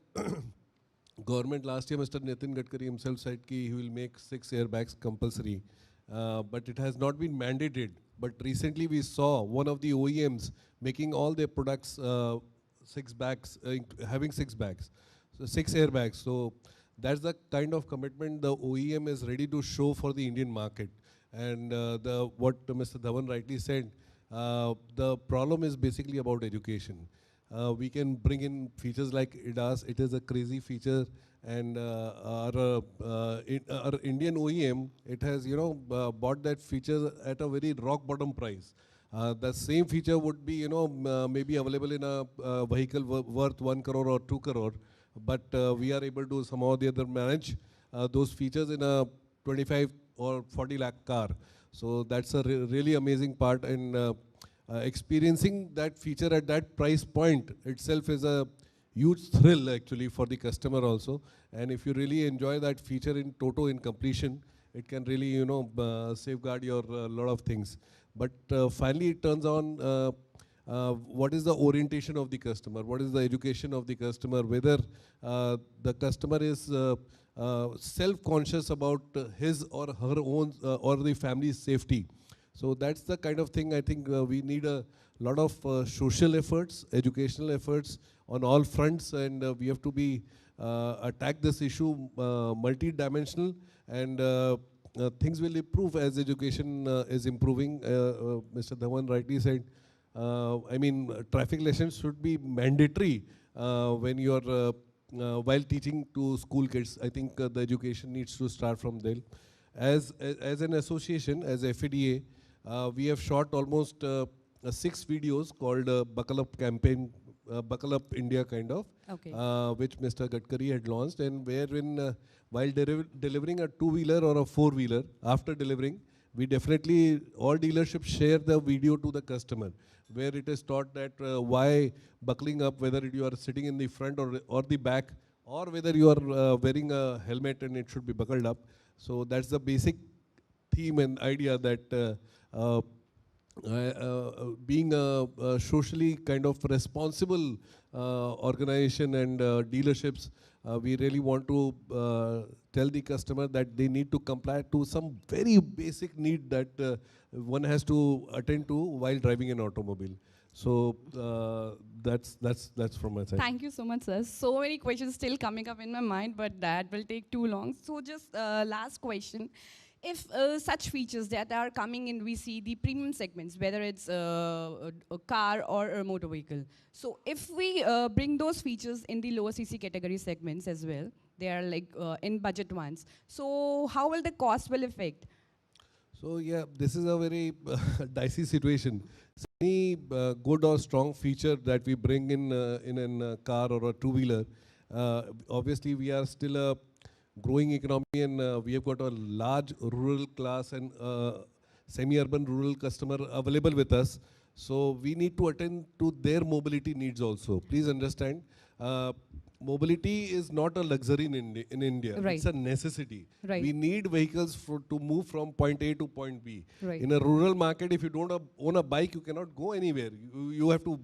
government last year, Mr. Nitin Gadkari himself said he will make 6 airbags compulsory, but it has not been mandated. But recently we saw one of the OEMs making all their products 6 bags, having 6 bags, so 6 airbags. So that's the kind of commitment the OEM is ready to show for the Indian market. And what Mr. Dhawan rightly said, the problem is basically about education. We can bring in features like IDAS. It is a crazy feature, and our Indian OEM, it has bought that feature at a very rock bottom price. The same feature would be maybe available in a vehicle worth 1 crore or 2 crore, but we are able to somehow or the other manage those features in a 25 or 40 lakh car. So that's a really amazing part, and experiencing that feature at that price point itself is a huge thrill actually for the customer also. And if you really enjoy that feature in toto, in completion, it can really safeguard your lot of things. But finally it turns on what is the orientation of the customer, what is the education of the customer, whether the customer is self-conscious about his or her own or the family's safety. So that's the kind of thing I think we need a lot of social efforts, educational efforts on all fronts, and we have to be attack this issue multi-dimensional, and things will improve as education is improving. Mr. Dhawan rightly said, I mean, traffic lessons should be mandatory when you are while teaching to school kids. I think the education needs to start from there. As an association, as FADA, we have shot almost 6 videos called Buckle Up campaign, Buckle Up India kind of, Okay. which Mr. Gadkari had launched, and wherein while delivering a 2-wheeler or a 4-wheeler, after delivering, we definitely, all dealerships share the video to the customer, where it is taught that why buckling up, whether you are sitting in the front or the back, or whether you are wearing a helmet and it should be buckled up. So that's the basic theme and idea that being a socially kind of responsible organization and dealerships, we really want to tell the customer that they need to comply to some very basic need that one has to attend to while driving an automobile. So that's from my side. Thank you so much, sir. So many questions still coming up in my mind, but that will take too long. So just last question. If such features that are coming in, we see the premium segments, whether it's a car or a motor vehicle. So if we bring those features in the lower CC category segments as well, they are like in budget ones. So how will the cost will affect? So yeah, this is a very dicey situation. So any good or strong feature that we bring in a car or a 2-wheeler, obviously we are still a growing economy, and we have got a large rural class and semi-urban rural customer available with us. So we need to attend to their mobility needs also. Please understand, mobility is not a luxury in India. Right. It's a necessity. Right. We need vehicles to move from point A to point B. Right. In a rural market, if you don't own a bike, you cannot go anywhere. You have to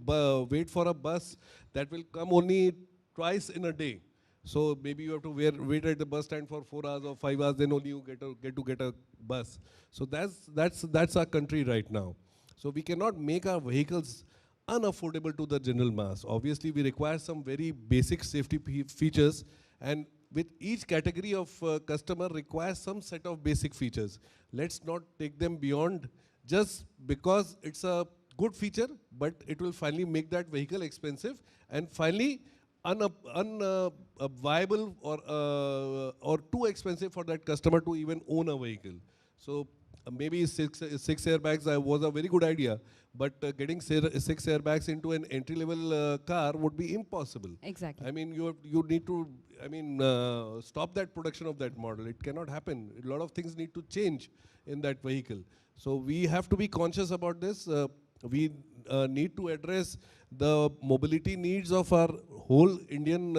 wait for a bus that will come only twice in a day. So maybe you have to wait at the bus stand for 4 hours or 5 hours, then only you get a bus. So that's our country right now. So we cannot make our vehicles unaffordable to the general mass. Obviously, we require some very basic safety features, and with each category of customer requires some set of basic features. Let's not take them beyond just because it's a good feature, but it will finally make that vehicle expensive, and finally viable or too expensive for that customer to even own a vehicle. So maybe six airbags was a very good idea, but getting six airbags into an entry-level car would be impossible. Exactly. I mean, you need to, I mean, stop that production of that model. It cannot happen. A lot of things need to change in that vehicle. So we have to be conscious about this. We need to address the mobility needs of our whole Indian,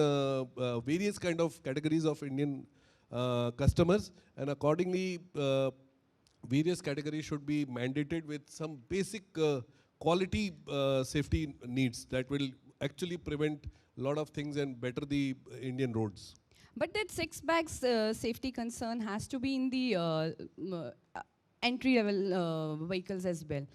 various kind of categories of Indian customers, and accordingly, various categories should be mandated with some basic quality safety needs that will actually prevent a lot of things and better the Indian roads. But that six bags safety concern has to be in the entry-level vehicles as well.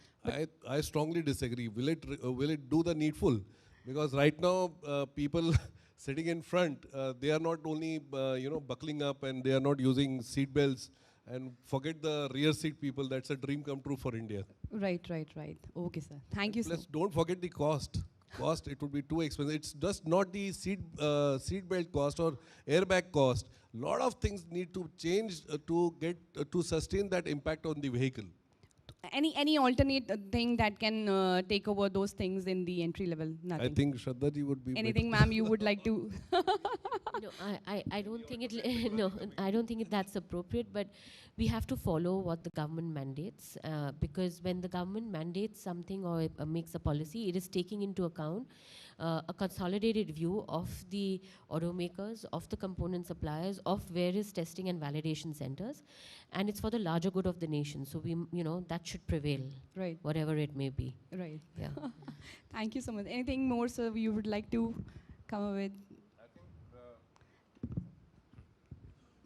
I strongly disagree. Will it do the needful? Because right now, people sitting in front, they are not only buckling up, and they are not using seat belts. And forget the rear seat people. That's a dream come true for India. Right. Okay, sir. Thank you, sir. Plus, don't forget the cost. It would be too expensive. It's just not the seat belt cost or airbag cost. Lot of things need to change to sustain that impact on the vehicle. Any alternate thing that can take over those things in the entry level? Nothing. I think Shraddha ji would be anything, ma'am, you would like to? No, I don't think it. No, I don't think that's appropriate. But we have to follow what the government mandates, because when the government mandates something or makes a policy, it is taking into account a consolidated view of the automakers, of the component suppliers, of various testing and validation centers, and it's for the larger good of the nation. So that should prevail, Right. whatever it may be. Right. Yeah. Thank you so much. Anything more, sir, you would like to come up with?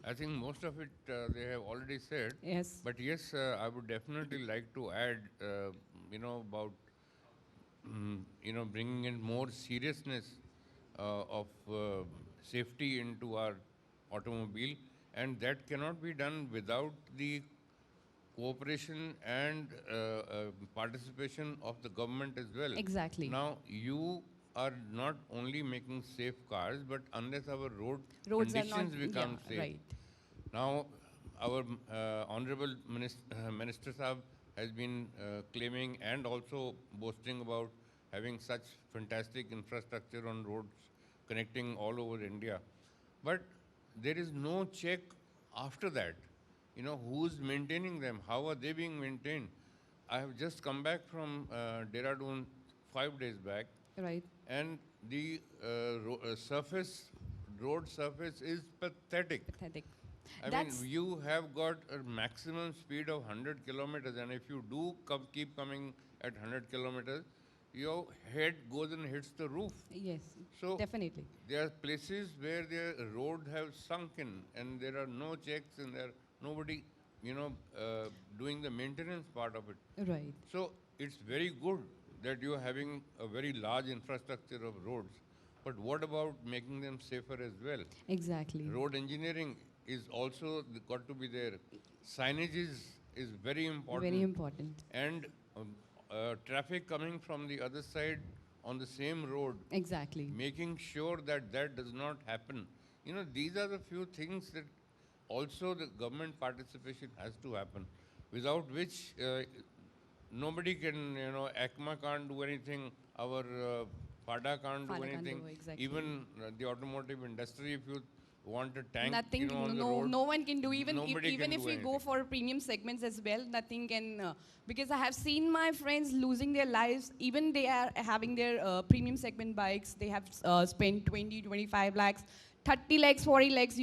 I think most of it they have already said. Yes. But yes, I would definitely like to add, about bringing in more seriousness of safety into our automobile, and that cannot be done without the cooperation and participation of the government as well. Exactly. Now, you are not only making safe cars, but unless our Roads conditions are not, become safe. Right. Now, our Honorable Minister Saab has been claiming and also boasting about having such fantastic infrastructure on roads connecting all over India. But there is no check after that. Who's maintaining them? How are they being maintained? I have just come back from Dehradun 5 days back. Right. And the road surface is pathetic. Pathetic. I mean, you have got a maximum speed of 100 kilometers, and if you do keep coming at 100 kilometers, your head goes and hits the roof. Yes, So definitely. there are places where the road have sunk in, and there are no checks, and there nobody, doing the maintenance part of it. Right. So it's very good that you are having a very large infrastructure of roads, but what about making them safer as well? Exactly. Road engineering is also got to be there. Signage is very important. Very important. And traffic coming from the other side on the same road. Exactly. Making sure that does not happen. These are the few things that also the government participation has to happen, without which nobody can, ACMA can't do anything, our FADA can't do anything. Exactly. Even the automotive industry, if you want a tank, Nothing, on the road, no one can do. Even nobody can if do we go anything. for premium segments as well, nothing can. Because I have seen my friends losing their lives. Even they are having their premium segment bikes. They have spent 20, 25 lakhs, 30 lakhs, 40 lakhs.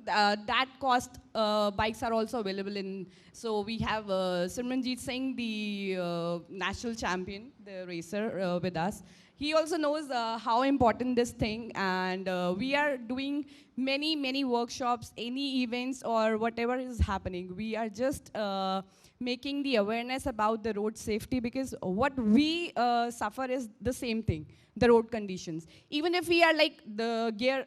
That cost bikes are also available in. So we have Simranjeet Singh, the national champion, the racer, with us. He also knows how important this thing, and we are doing many workshops, any events or whatever is happening. We are just making the awareness about the road safety, because what we suffer is the same thing, the road conditions. Even if we are like the gear,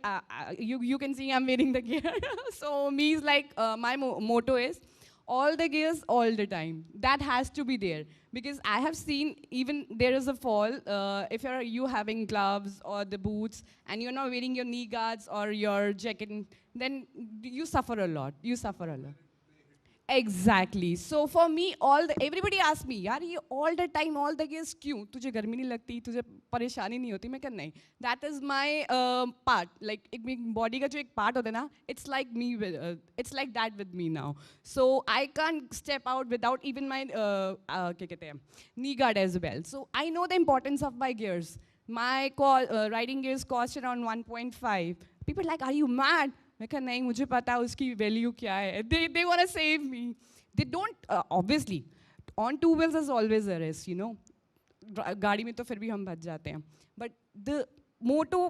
you can see I'm wearing the gear. So me is like, my motto is, all the gears all the time. That has to be there, because I have seen even there is a fall, if you having gloves or the boots and you're not wearing your knee guards or your jacket, then you suffer a lot. Exactly. So for me, everybody asks me, यार ये all the time, all the years क्यों? तुझे गर्मी नहीं लगती, तुझे परेशानी नहीं होती? मैं कहता नहीं. That is my part. Like एक body का जो एक part होता है ना, it's like me it's like that with me now. So I can't step out without even my क्या कहते हैं, knee guard as well. So I know the importance of my gears. My riding gears cost around 1.5. People are like, are you mad? मैं कहा नहीं, मुझे पता उसकी value क्या है. They want to save me. They don't, obviously, on two wheels is always a risk, you know. गाड़ी में तो फिर भी हम बच जाते हैं. But the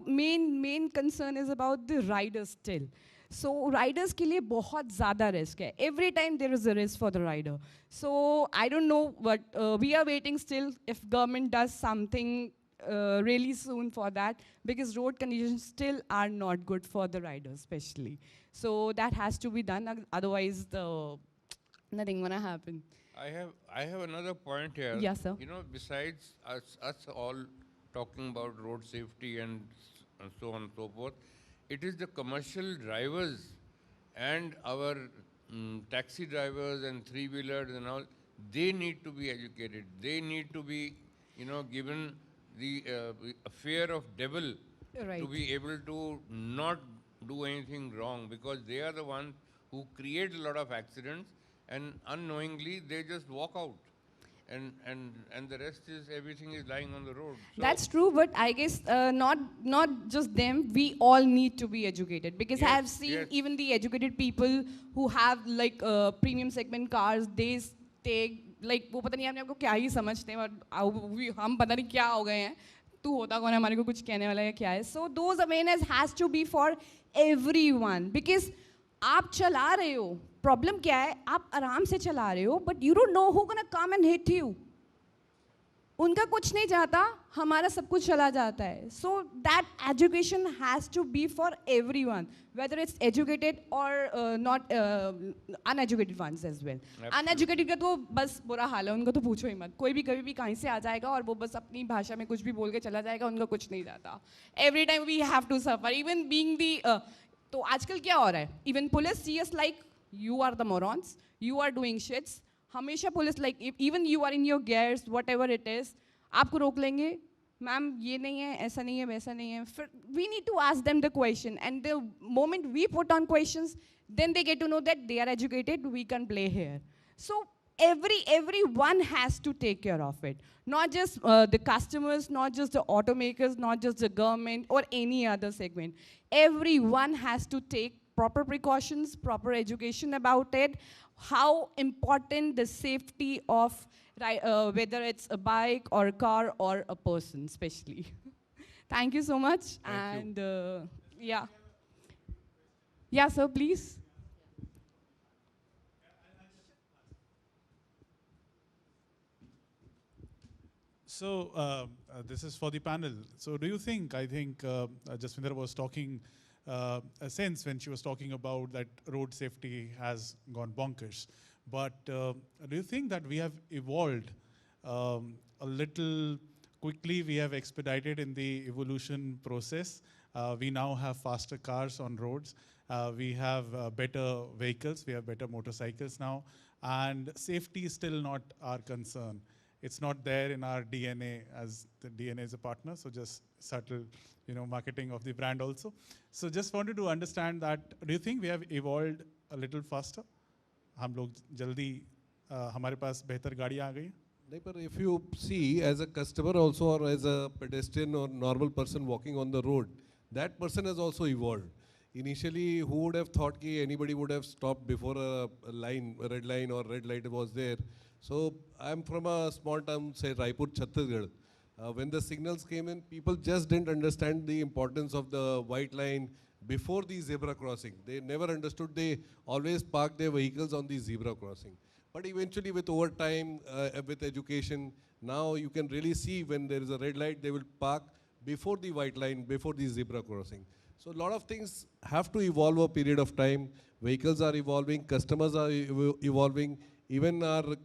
main concern is about the riders still. So riders के लिए बहुत ज़्यादा risk है. Every time there is a risk for the rider. So I don't know, but we are waiting still if government does something really soon for that, because road conditions still are not good for the riders especially. So that has to be done, otherwise nothing gonna happen. I have another point here. Yes, sir. You know, besides us all talking about road safety and so on and so forth, it is the commercial drivers and our taxi drivers and three-wheelers and all, they need to be educated. They need to be, you know, given the fear of devil to be able to not do anything wrong, because they are the ones who create a lot of accidents, and unknowingly they just walk out, and the rest is everything is lying on the road. So that's true, but I guess not just them, we all need to be educated, because I have seen even the educated people who have like premium segment cars, they take like वो पता नहीं आपने आपको क्या ही समझते हैं, और हम पता नहीं क्या हो गए हैं, तू होता कौन है हमारे को कुछ कहने वाला है क्या है. So those awareness has to be for everyone, because आप चला रहे हो, प्रॉब्लम क्या है, आप आराम से चला रहे हो, but you don't know who gonna come and hit you. उनका कुछ नहीं जाता, हमारा सब कुछ चला जाता है. So that education has to be for everyone, whether it's educated or not, uneducated ones as well. Uneducated का तो बस बुरा हाल है, उनका तो पूछो ही मत. कोई भी कभी भी कहीं से आ जाएगा और वो बस अपनी भाषा में कुछ भी बोल के चला जाएगा, उनका कुछ नहीं जाता. Every time we have to suffer, even being the तो आजकल क्या हो रहा है? Even police see us like you are the morons, you are doing shits. हमेशा police like even you are in your gears, whatever it is, आपको रोक लेंगे, मैम ये नहीं है, ऐसा नहीं है, वैसा नहीं है. फिर we need to ask them the question, and the moment we put on questions, then they get to know that they are educated, we can play here. So everyone has to take care of it, not just the customers, not just the automakers, not just the government or any other segment. Everyone has to take proper precautions, proper education about it, how important the safety of whether it's a bike or a car or a person especially. Thank you so much. Thank and yeah. Yeah, sir, please. So this is for the panel. So do you think, I think Jaswinder was talking a sense when she was talking about that road safety has gone bonkers. But do you think that we have evolved a little quickly, we have expedited in the evolution process? We now have faster cars on roads. We have better vehicles, we have better motorcycles now. And safety is still not our concern. It's not there in our DNA, as the DNA is a partner, so just subtle, you know, marketing of the brand also. So just wanted to understand that, do you think we have evolved a little faster? हम लोग जल्दी हमारे पास बेहतर गाड़ियाँ आ गई? नहीं, पर if you see as a customer also or as a pedestrian or normal person walking on the road, that person has also evolved. Initially, who would have thought that anybody would have stopped before a line, a red line or red light was there? So I'm from a small town, say Raipur, Chhattisgarh. When the signals came in, people just didn't understand the importance of the white line before the zebra crossing. They never understood. They always parked their vehicles on the zebra crossing. But eventually, with over time, with education, now you can really see when there is a red light, they will park before the white line, before the zebra crossing. So a lot of things have to evolve over a period of time. Vehicles are evolving, customers are evolving, even our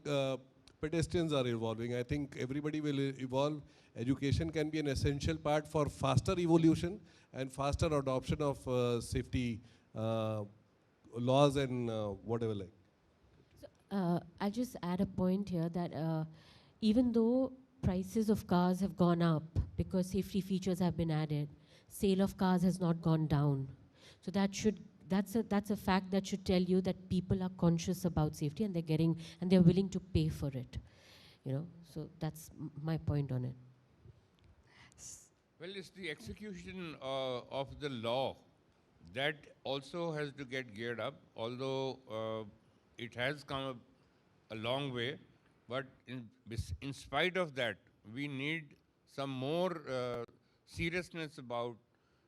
pedestrians are evolving. I think everybody will evolve. Education can be an essential part for faster evolution and faster adoption of safety laws and whatever like. So I'll just add a point here that even though prices of cars have gone up because safety features have been added, sale of cars has not gone down. So that's a fact that should tell you that people are conscious about safety and they're willing to pay for it. So that's my point on it. Well, it's the execution of the law that also has to get geared up, although it has come a long way. But in spite of that, we need some more seriousness about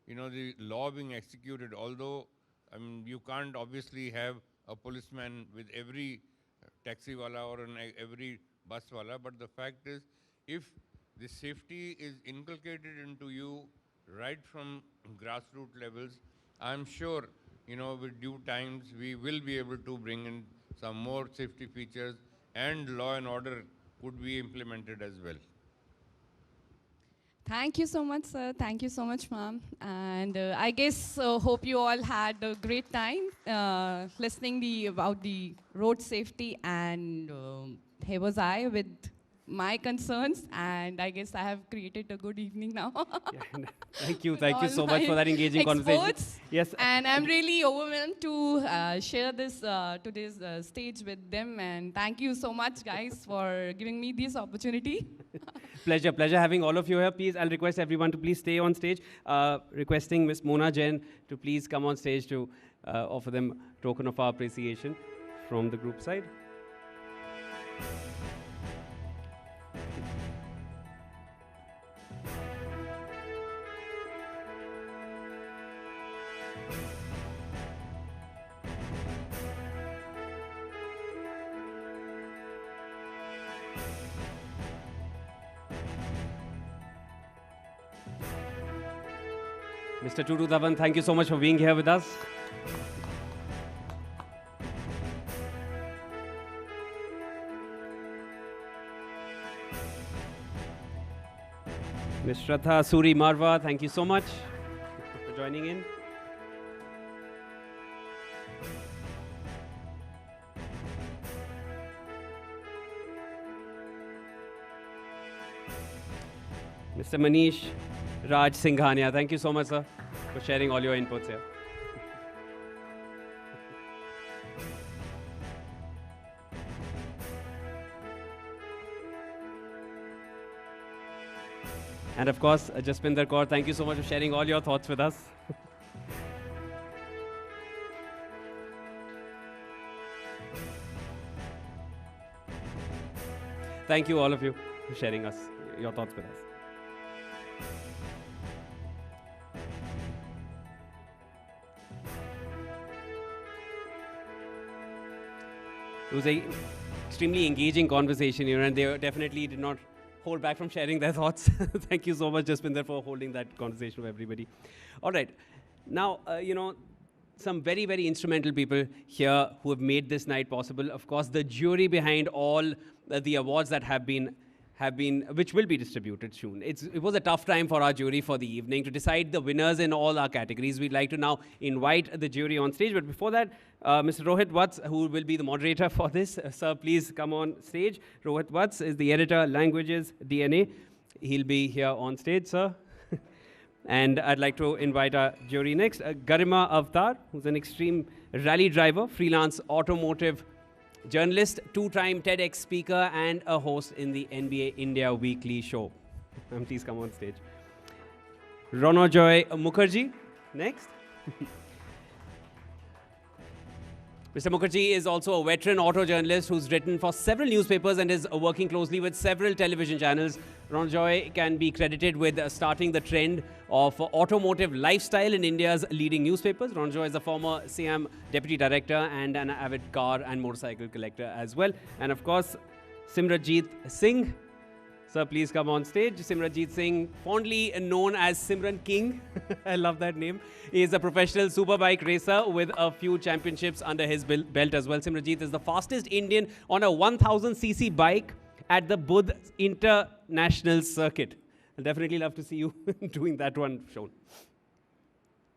the law being executed. Although you can't obviously have a policeman with every taxi wala or every bus wala, but the fact is, if the safety is inculcated into you right from grassroots levels, I'm sure, with due times, we will be able to bring in some more safety features and law and order could be implemented as well. Thank you so much, sir. Thank you so much, ma'am. And I guess hope you all had a great time listening about the road safety. And here was I with my concerns, and I guess I have created a good evening now. Yeah, thank you so much for that engaging conversation. Yes. And I'm really overwhelmed to share today's stage with them. And thank you so much, guys, for giving me this opportunity. Pleasure having all of you here. Please, I'll request everyone to please stay on stage. Requesting Miss Mona Jain to please come on stage to offer them token of our appreciation from the group side. Mr. Tutu Dhawan, thank you so much for being here with us. Ms. Shraddha Suri Marwa, thank you so much for joining in. Mr. Manish Raj Singhania, thank you so much, sir, for sharing all your inputs here. And of course, Jaspinder Kaur, thank you so much for sharing all your thoughts with us. Thank you, all of you, for sharing your thoughts with us. It was an extremely engaging conversation, and they definitely did not hold back from sharing their thoughts. Thank you so much, Jaspinder, for holding that conversation with everybody. All right. Now, some very, very instrumental people here who have made this night possible. Of course, the jury behind all the awards that have been, which will be distributed soon. It was a tough time for our jury for the evening to decide the winners in all our categories. We'd like to now invite the jury on stage. But before that, Mr. Rohit Vats, who will be the moderator for this. Sir, please come on stage. Rohit Vats is the editor, Languages, DNA. He'll be here on stage, sir. And I'd like to invite our jury next, Garima Avtar, who's an extreme rally driver, freelance automotive journalist, two-time TEDx speaker, and a host in the NBA India Weekly show. Please come on stage. Ronojoy Mukherjee, next. Mr. Mukherjee is also a veteran auto journalist who's written for several newspapers and is working closely with several television channels. Ronojoy can be credited with starting the trend of automotive lifestyle in India's leading newspapers. Ronojoy is a former SIAM deputy director and an avid car and motorcycle collector as well. And of course, Simranjeet Singh. Sir, please come on stage. Simranjeet Singh, fondly known as Simran King. I love that name. He is a professional superbike racer with a few championships under his belt as well. Simranjeet is the fastest Indian on a 1000cc bike at the Budh International Circuit. I'll definitely love to see you doing that one shown.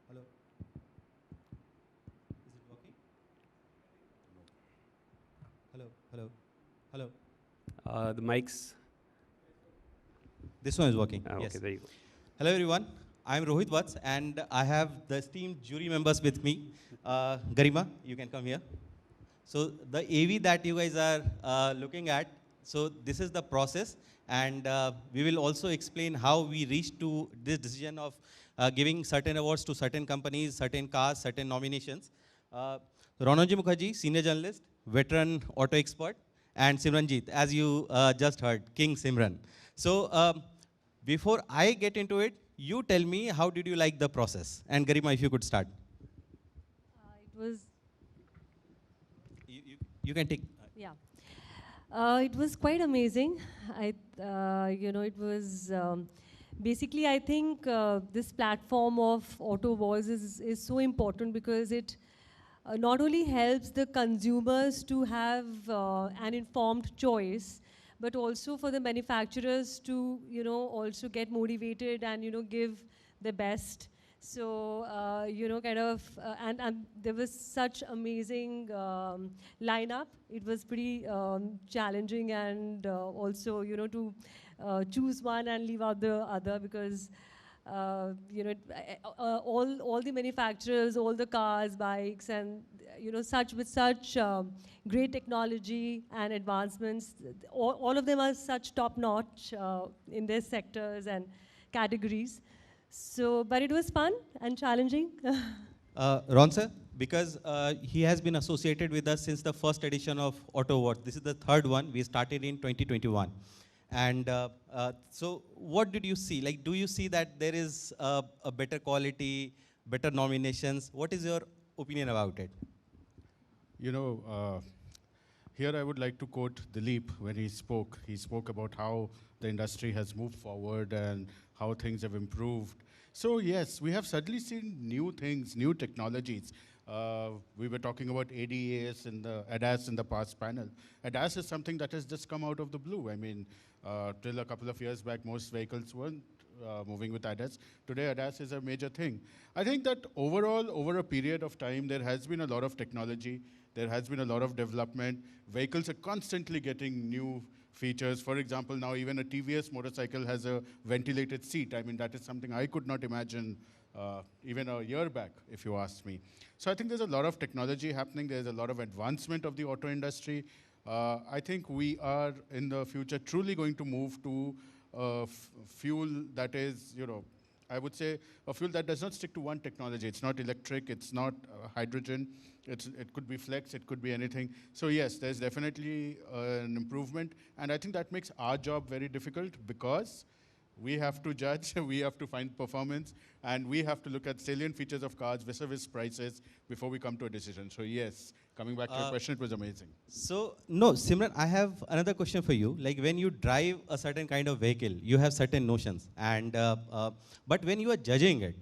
Hello. Is it working? No. hello, hello, hello. The mics. This one is working. Okay, Yes. there you go. Hello, everyone. I'm Rohit Vats, and I have the esteemed jury members with me. Garima, you can come here. So the AV that you guys are looking at, so this is the process, and we will also explain how we reached to this decision of giving certain awards to certain companies, certain cars, certain nominations. Ronoji Mukherjee, senior journalist, veteran auto expert, and Simranjeet, as you just heard, King Simran. So before I get into it, you tell me how did you like the process? And Garima, if you could start. It was, You can take. yeah. It was quite amazing. It was basically, I think this platform of Auto Wars is so important because it not only helps the consumers to have an informed choice, but also for the manufacturers to, also get motivated and, give the best. So, and there was such amazing lineup. It was pretty challenging and also, to choose one and leave out the other because, all the manufacturers, all the cars, bikes, and, such great technology and advancements, all of them are such top-notch in their sectors and categories. So, but it was fun and challenging. Ron sir, because he has been associated with us since the first edition of Auto Awards. This is the third one. We started in 2021. And so what did you see? Like, do you see that there is a better quality, better nominations? What is your opinion about it? You know, here I would like to quote Dilip when he spoke. He spoke about how the industry has moved forward and how things have improved. So yes, we have suddenly seen new things, new technologies. We were talking about ADAS and the ADAS in the past panel. ADAS is something that has just come out of the blue. I mean, till a couple of years back, most vehicles weren't moving with ADAS. Today, ADAS is a major thing. I think that overall, over a period of time, there has been a lot of technology. There has been a lot of development. Vehicles are constantly getting new features. For example, now even a TVS motorcycle has a ventilated seat. I mean, that is something I could not imagine even a year back, if you ask me. So I think there's a lot of technology happening. There's a lot of advancement of the auto industry. I think we are, in the future, truly going to move to fuel that is, I would say a fuel that does not stick to one technology. It's not electric, it's not hydrogen, it could be flex, it could be anything. So yes, there's definitely an improvement, and I think that makes our job very difficult because we have to judge, we have to find performance, and we have to look at salient features of cars vis-a-vis prices before we come to a decision. So yes, coming back to your question, it was amazing. So, no, Simran, I have another question for you. Like when you drive a certain kind of vehicle, you have certain notions. And but when you are judging it,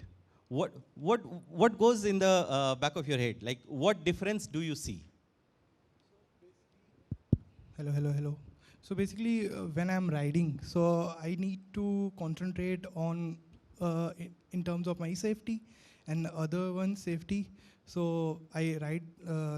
what goes in the back of your head? Like what difference do you see? Hello, hello, hello. So basically, when I'm riding, so I need to concentrate on in terms of my safety and other one's safety. So I ride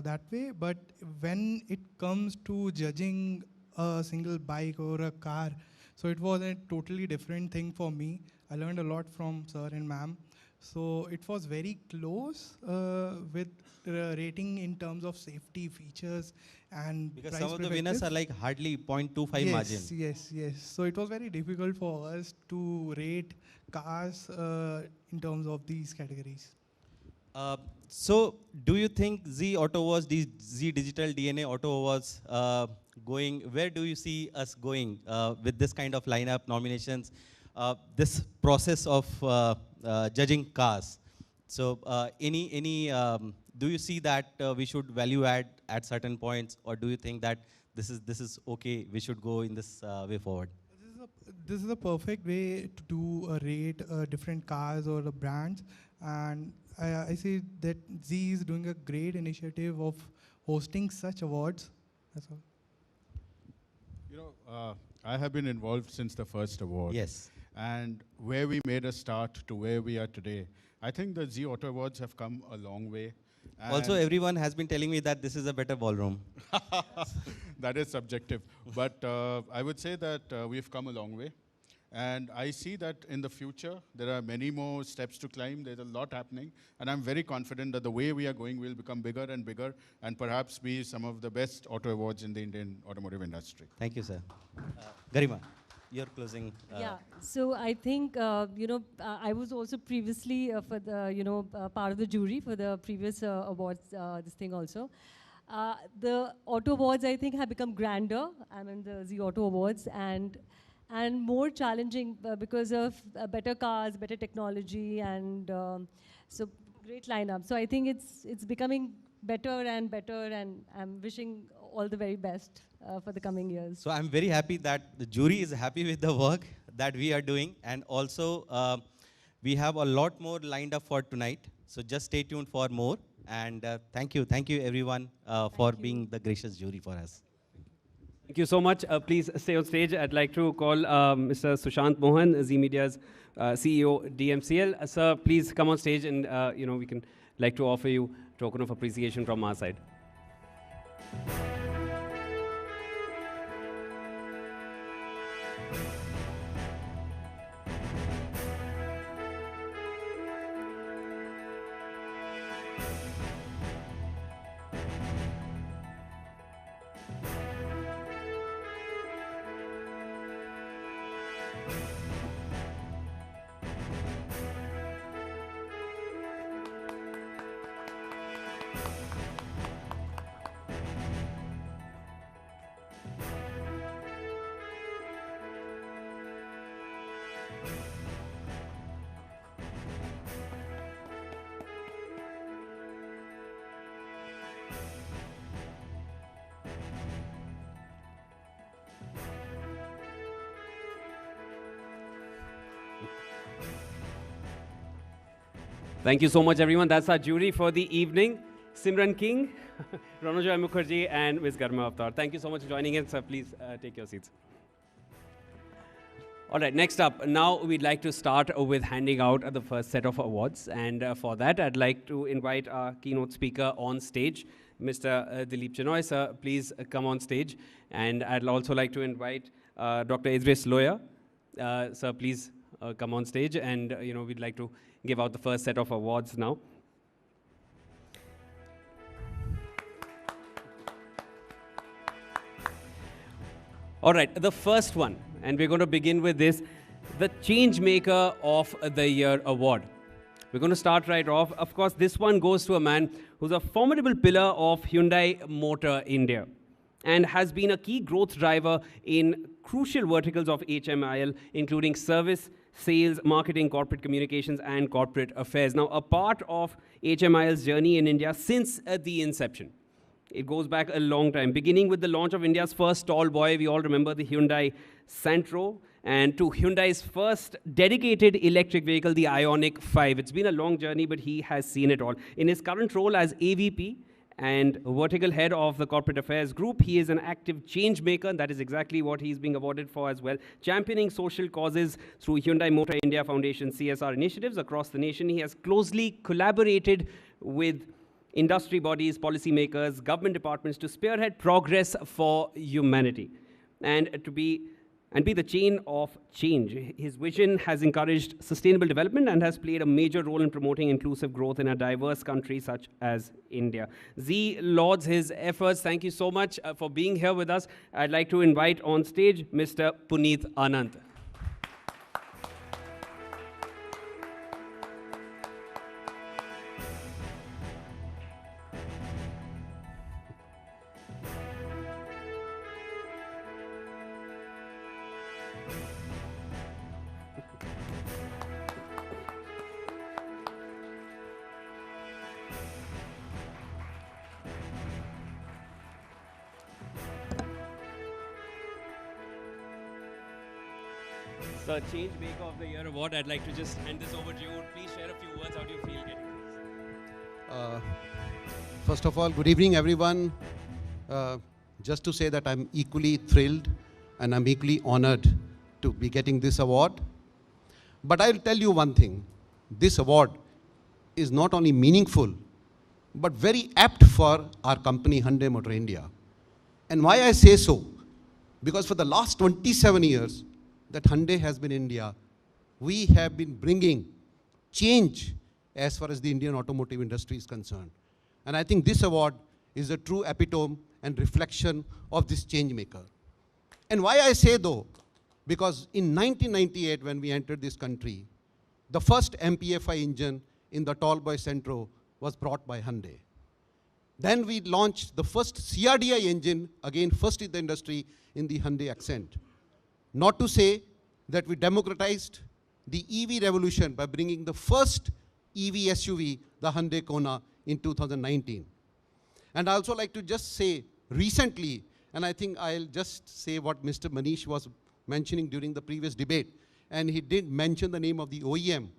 that way. But when it comes to judging a single bike or a car, so it was a totally different thing for me. I learned a lot from sir and ma'am. So it was very close with rating in terms of safety features and Because price some of the winners are like hardly 0.25 margin. Yes. So it was very difficult for us to rate cars in terms of these categories. So do you think Zee Auto was, Zee Digital DNA Auto was going, where do you see us going with this kind of lineup, nominations, this process of judging cars? So do you see that we should value add at certain points, or do you think that this is okay, we should go in this way forward? This is a perfect way to do a rate different cars or the brands, and I see that Zee is doing a great initiative of hosting such awards. That's all. I have been involved since the first award. Yes. And where we made a start to where we are today, I think the Zee Auto Awards have come a long way. Also, everyone has been telling me that this is a better ballroom. That is subjective. But I would say that we've come a long way. And I see that in the future, there are many more steps to climb. There's a lot happening. And I'm very confident that the way we are going will become bigger and bigger and perhaps be some of the best auto awards in the Indian automotive industry. Thank you, sir. Garima, your closing. Yeah, so I think, I was also previously for the, part of the jury for the previous awards, this thing also. The auto awards, I think, have become grander. I mean, the Zee Auto Awards, and more challenging because of better cars, better technology, and so great lineup. So I think it's becoming better and better, and I'm wishing all the very best for the coming years. So I'm very happy that the jury is happy with the work that we are doing, and also we have a lot more lined up for tonight. So just stay tuned for more, and thank you everyone for being the gracious jury for us. Thank you so much. Please stay on stage. I'd like to call Mr. Sushant Mohan, Zee Media's CEO, DMCL. Sir, please come on stage, and we can like to offer you a token of appreciation from our side. Thank you so much, everyone. That's our jury for the evening. Simran King, Ranojoy Mukherjee, and Ms. Garima Avtar. Thank you so much for joining in, sir. Please take your seats. All right, next up, now we'd like to start with handing out the first set of awards. And for that, I'd like to invite our keynote speaker on stage, Mr. Dilip Chenoy. Sir, please come on stage. And I'd also like to invite Dr. Idris Loya. Sir, please come on stage. And, we'd like to give out the first set of awards now. All right, the first one, and we're going to begin with this, the Changemaker of the Year award. We're going to start right off. Of course, this one goes to a man who's a formidable pillar of Hyundai Motor India and has been a key growth driver in crucial verticals of HMIL, including service, sales, marketing, corporate communications, and corporate affairs. Now, a part of HMIL's journey in India since the inception. It goes back a long time, beginning with the launch of India's first tall boy. We all remember the Hyundai Santro, and to Hyundai's first dedicated electric vehicle, the Ioniq 5. It's been a long journey, but he has seen it all. In his current role as AVP and vertical head of the corporate affairs group, he is an active change maker, and that is exactly what he's being awarded for as well. Championing social causes through Hyundai Motor India Foundation CSR initiatives across the nation. He has closely collaborated with industry bodies, policymakers, government departments to spearhead progress for humanity and be the chain of change. His vision has encouraged sustainable development and has played a major role in promoting inclusive growth in a diverse country such as India. Zee lauds his efforts. Thank you so much for being here with us. I'd like to invite on stage Mr. Puneet Anand. So, Change Maker of the Year award, I'd like to just hand this over to you. Please share a few words. How do you feel getting this? First of all, good evening, everyone. Just to say that I'm equally thrilled and I'm equally honored to be getting this award. But I'll tell you one thing. This award is not only meaningful, but very apt for our company, Hyundai Motor India. And why I say so? Because for the last 27 years that Hyundai has been in India, we have been bringing change as far as the Indian automotive industry is concerned. And I think this award is a true epitome and reflection of this change maker. And why I say though, because in 1998 when we entered this country, the first MPFI engine in the Tallboy Centro was brought by Hyundai. Then we launched the first CRDI engine, again first in the industry, in the Hyundai Accent. Not to say that we democratized the EV revolution by bringing the first EV SUV, the Hyundai Kona, in 2019. And I also like to just say recently, and I think I'll just say what Mr. Manish was mentioning during the previous debate, and he did mention the name of the OEM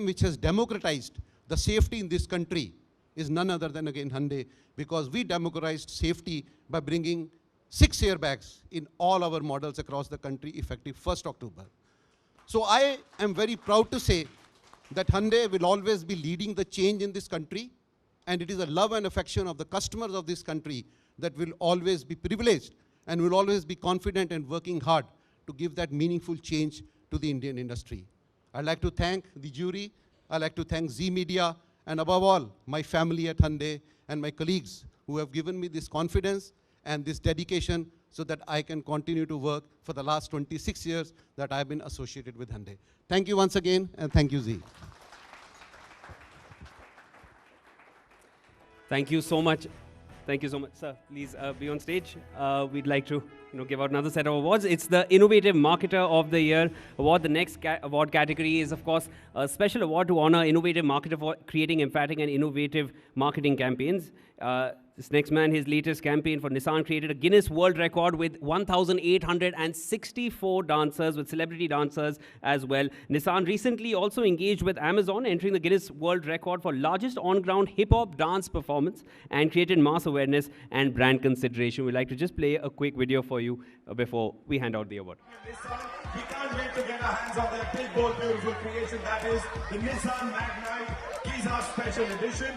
which has democratized the safety in this country is none other than again Hyundai, because we democratized safety by bringing 6 airbags in all our models across the country effective 1st October. So I am very proud to say that Hyundai will always be leading the change in this country, and it is a love and affection of the customers of this country that will always be privileged and will always be confident and working hard to give that meaningful change to the Indian industry. I'd like to thank the jury, I'd like to thank Zee Media, and above all, my family at Hyundai and my colleagues who have given me this confidence and this dedication so that I can continue to work for the last 26 years that I've been associated with Hyundai. Thank you once again, and thank you, Zee. Thank you so much. Thank you so much, sir. Please be on stage. We'd like to give out another set of awards. It's the Innovative Marketer of the Year award. The next award category is, of course, a special award to honor innovative marketer for creating emphatic and innovative marketing campaigns. This next man, his latest campaign for Nissan created a Guinness World Record with 1,864 dancers, with celebrity dancers as well. Nissan recently also engaged with Amazon, entering the Guinness World Record for largest on-ground hip-hop dance performance, and created mass awareness and brand consideration. We'd like to just play a quick video for you before we hand out the award. We can't wait to get our hands on that big, bold, beautiful creation that is the Nissan Magnite Giza Special Edition.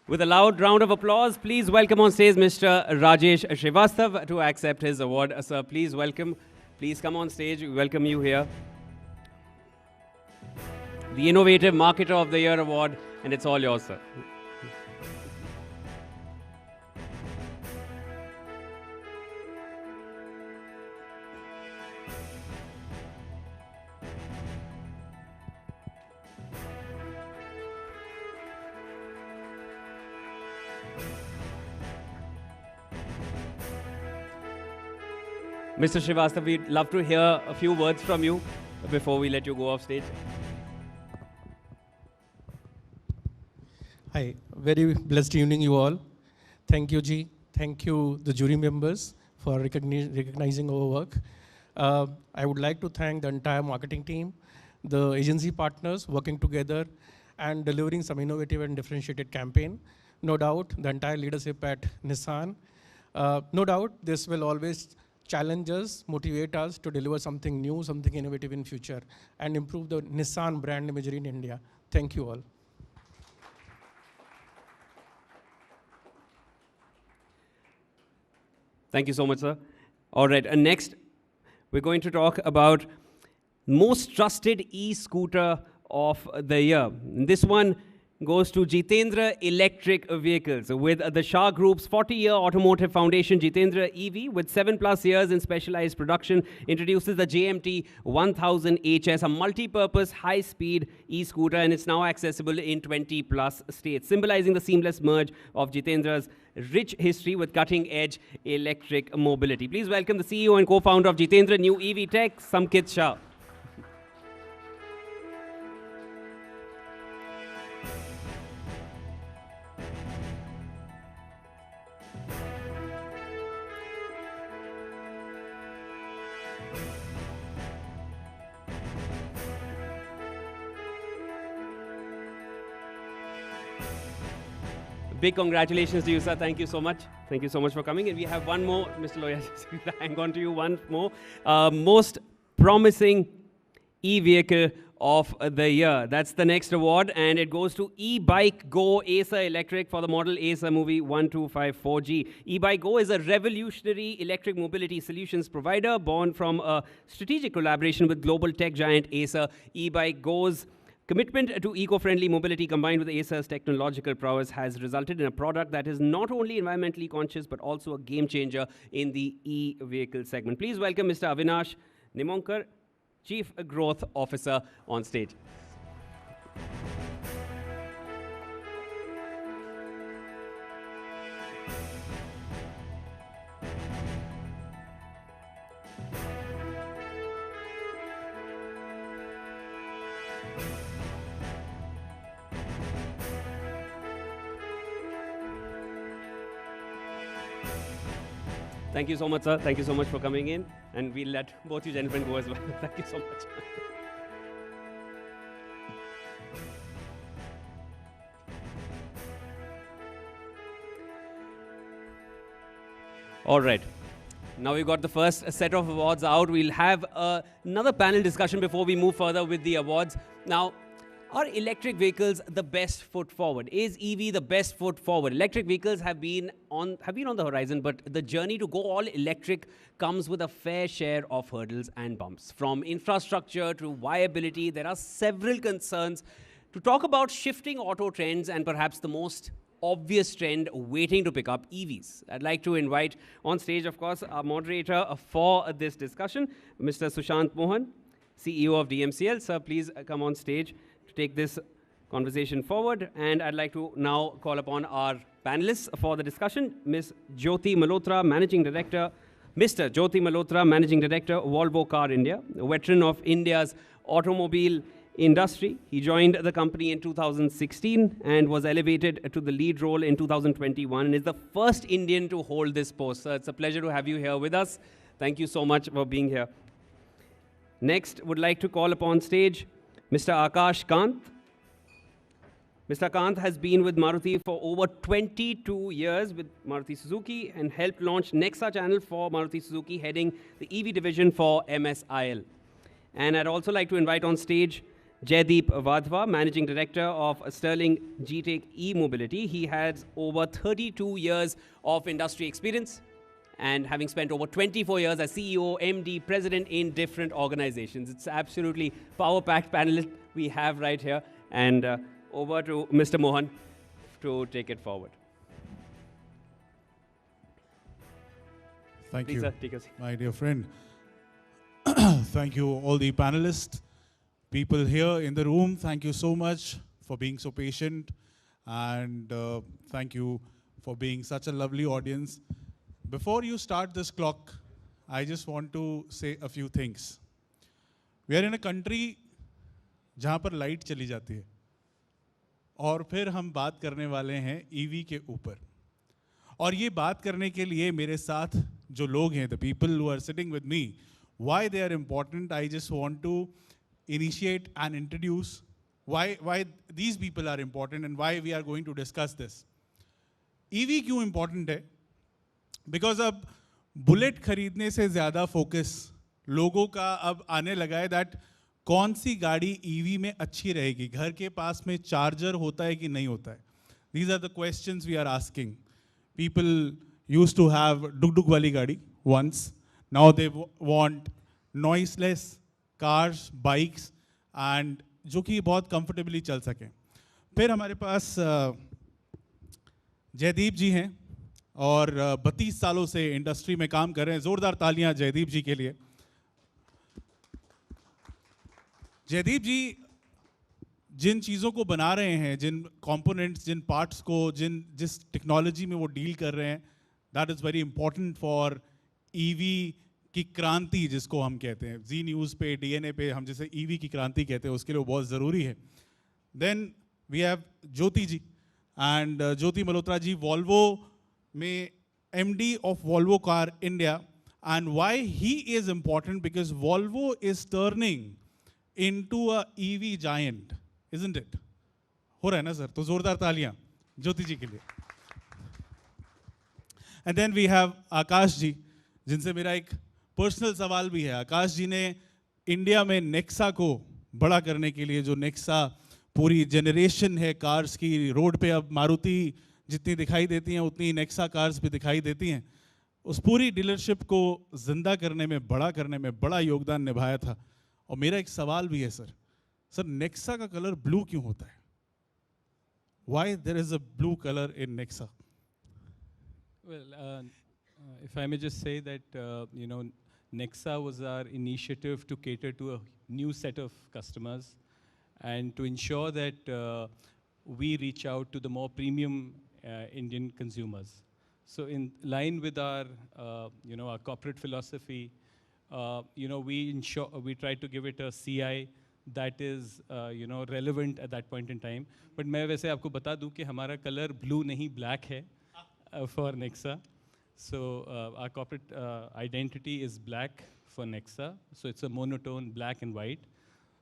With a loud round of applause, please welcome on stage Mr. Rajesh Srivastav to accept his award. Sir, please welcome. Please come on stage. We welcome you here. The Innovative Marketer of the Year award, and it's all yours, sir. Mr. Srivastav, we'd love to hear a few words from you before we let you go off stage. Hi, very blessed evening you all. Thank you, G. Thank you, the jury members, for recognizing our work. I would like to thank the entire marketing team, the agency partners working together and delivering some innovative and differentiated campaign. No doubt, the entire leadership at Nissan. No doubt, this will always challenge us, motivate us to deliver something new, something innovative in future, and improve the Nissan brand imagery in India. Thank you all. Thank you so much, sir. All right, and next, we're going to talk about most trusted e-scooter of the year. This one goes to Jitendra Electric Vehicles. With the Shah Group's 40-year automotive foundation, Jitendra EV, with 7+ years in specialized production, introduces the JMT 1000HS, a multi-purpose high-speed e-scooter, and it's now accessible in 20+ states, symbolizing the seamless merge of Jitendra's rich history with cutting-edge electric mobility. Please welcome the CEO and co-founder of Jitendra New EV Tech, Samkit Shah. Big congratulations to you, sir. Thank you so much. Thank you so much for coming. And we have one more, Mr. Loya, hang on to you, one more. Most promising e-vehicle of the year. That's the next award, and it goes to E-Bike Go Acer Electric for the model Acer Movie 1254G. E-Bike Go is a revolutionary electric mobility solutions provider born from a strategic collaboration with global tech giant Acer. E-Bike Go's commitment to eco-friendly mobility combined with Acer's technological prowess has resulted in a product that is not only environmentally conscious but also a game changer in the e-vehicle segment. Please welcome Mr. Avinash Nimonkar, Chief Growth Officer, on stage. Thank you so much, sir. Thank you so much for coming in. And we'll let both you gentlemen go as well. Thank you so much. All right. Now we've got the first set of awards out. We'll have another panel discussion before we move further with the awards. Now, are electric vehicles the best foot forward? Is EV the best foot forward? Electric vehicles have been on the horizon, but the journey to go all electric comes with a fair share of hurdles and bumps. From infrastructure to viability, there are several concerns. To talk about shifting auto trends and perhaps the most obvious trend waiting to pick up, EVs. I'd like to invite on stage, of course, our moderator for this discussion, Mr. Sushant Mohan, CEO of DMCL. Sir, please come on stage to take this conversation forward. And I'd like to now call upon our panelists for the discussion. Ms. Jyoti Malhotra, Managing Director, Mr. Jyoti Malhotra, Managing Director, Volvo Car India, a veteran of India's automobile industry. He joined the company in 2016 and was elevated to the lead role in 2021 and is the first Indian to hold this post. So it's a pleasure to have you here with us. Thank you so much for being here. Next, would like to call upon stage Mr. Akash Kant. Mr. Kant has been with Maruti for over 22 years with Maruti Suzuki and helped launch Nexa channel for Maruti Suzuki, heading the EV division for MSIL. And I'd also like to invite on stage Jaideep Vadhva, Managing Director of Sterling GTEC E-Mobility. He has over 32 years of industry experience and having spent over 24 years as CEO, MD, President in different organizations. It's absolutely power-packed panel we have right here. And over to Mr. Mohan to take it forward. Thank Please, you, sir, take a seat. my dear friend. Thank you, all the panelists, people here in the room. Thank you so much for being so patient. And thank you for being such a lovely audience. Before you start this clock, I just want to say a few things. We are in a country जहाँ पर light चली जाती है और फिर हम बात करने वाले हैं ईवी के ऊपर और ये बात करने के लिए मेरे साथ जो लोग हैं, the people who are sitting with me, why they are important, I just want to initiate and introduce why these people are important and why we are going to discuss this. EV क्यों important है? Because अब bullet खरीदने से ज़्यादा focus लोगों का अब आने लगा है that कौन सी गाड़ी ईवी में अच्छी रहेगी, घर के पास में चार्जर होता है कि नहीं होता है. These are the questions we are asking. People used to have डुक वाली गाड़ी once. Now they want noiseless cars, bikes, and जो कि बहुत comfortably चल सकें. फिर हमारे पास जयदीप जी हैं और 32 सालों से इंडस्ट्री में काम कर रहे हैं. जोरदार तालियां जयदीप जी के लिए. जयदीप जी जिन चीज़ों को बना रहे हैं, जिन कंपोनेंट्स, जिन पार्ट्स को, जिस टेक्नोलॉजी में वो डील कर रहे हैं, that is very important for EV की क्रांति जिसको हम कहते हैं. जी न्यूज़ पे, डीएनए पे हम जैसे ईवी की क्रांति कहते हैं, उसके लिए वो बहुत ज़रूरी है. Then we have Jyoti ji, and Jyoti Malhotra ji Volvo में MD of Volvo car India. And why he is important? Because Volvo is turning into a EV giant, isn't it? हो रहा है ना सर? तो जोरदार तालियां ज्योति जी के लिए. एंड देन वी हैव आकाश जी, जिनसे मेरा एक पर्सनल सवाल भी है. आकाश जी ने इंडिया में नेक्सा को बड़ा करने के लिए, जो नेक्सा पूरी जनरेशन है कार्स की, रोड पे अब मारुति जितनी दिखाई देती हैं उतनी नेक्सा कार्स भी दिखाई देती हैं, उस पूरी डीलरशिप को जिंदा करने में, बड़ा करने में बड़ा योगदान निभाया था. और मेरा एक सवाल भी है सर, नेक्सा का कलर ब्लू क्यों होता है? Why there is a blue color in Nexa? Well, if I may just say that, Nexa was our initiative to cater to a new set of customers and to ensure that we reach out to the more premium Indian consumers. So in line with our, our corporate philosophy, we try to give it a CI that is, relevant at that point in time. But मैं वैसे आपको बता दूं कि हमारा color blue नहीं black है for Nexa. So our corporate identity is black for Nexa. So it's a monotone black and white.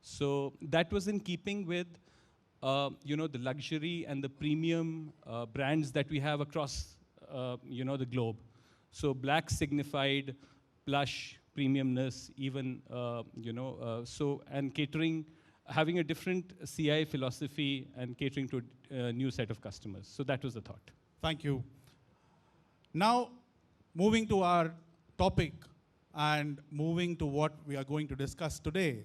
So that was in keeping with, the luxury and the premium brands that we have across, the globe. So black signified plush, premiumness, even, and catering, having a different CI philosophy and catering to a new set of customers. So that was the thought. Thank you. Now, moving to our topic and moving to what we are going to discuss today,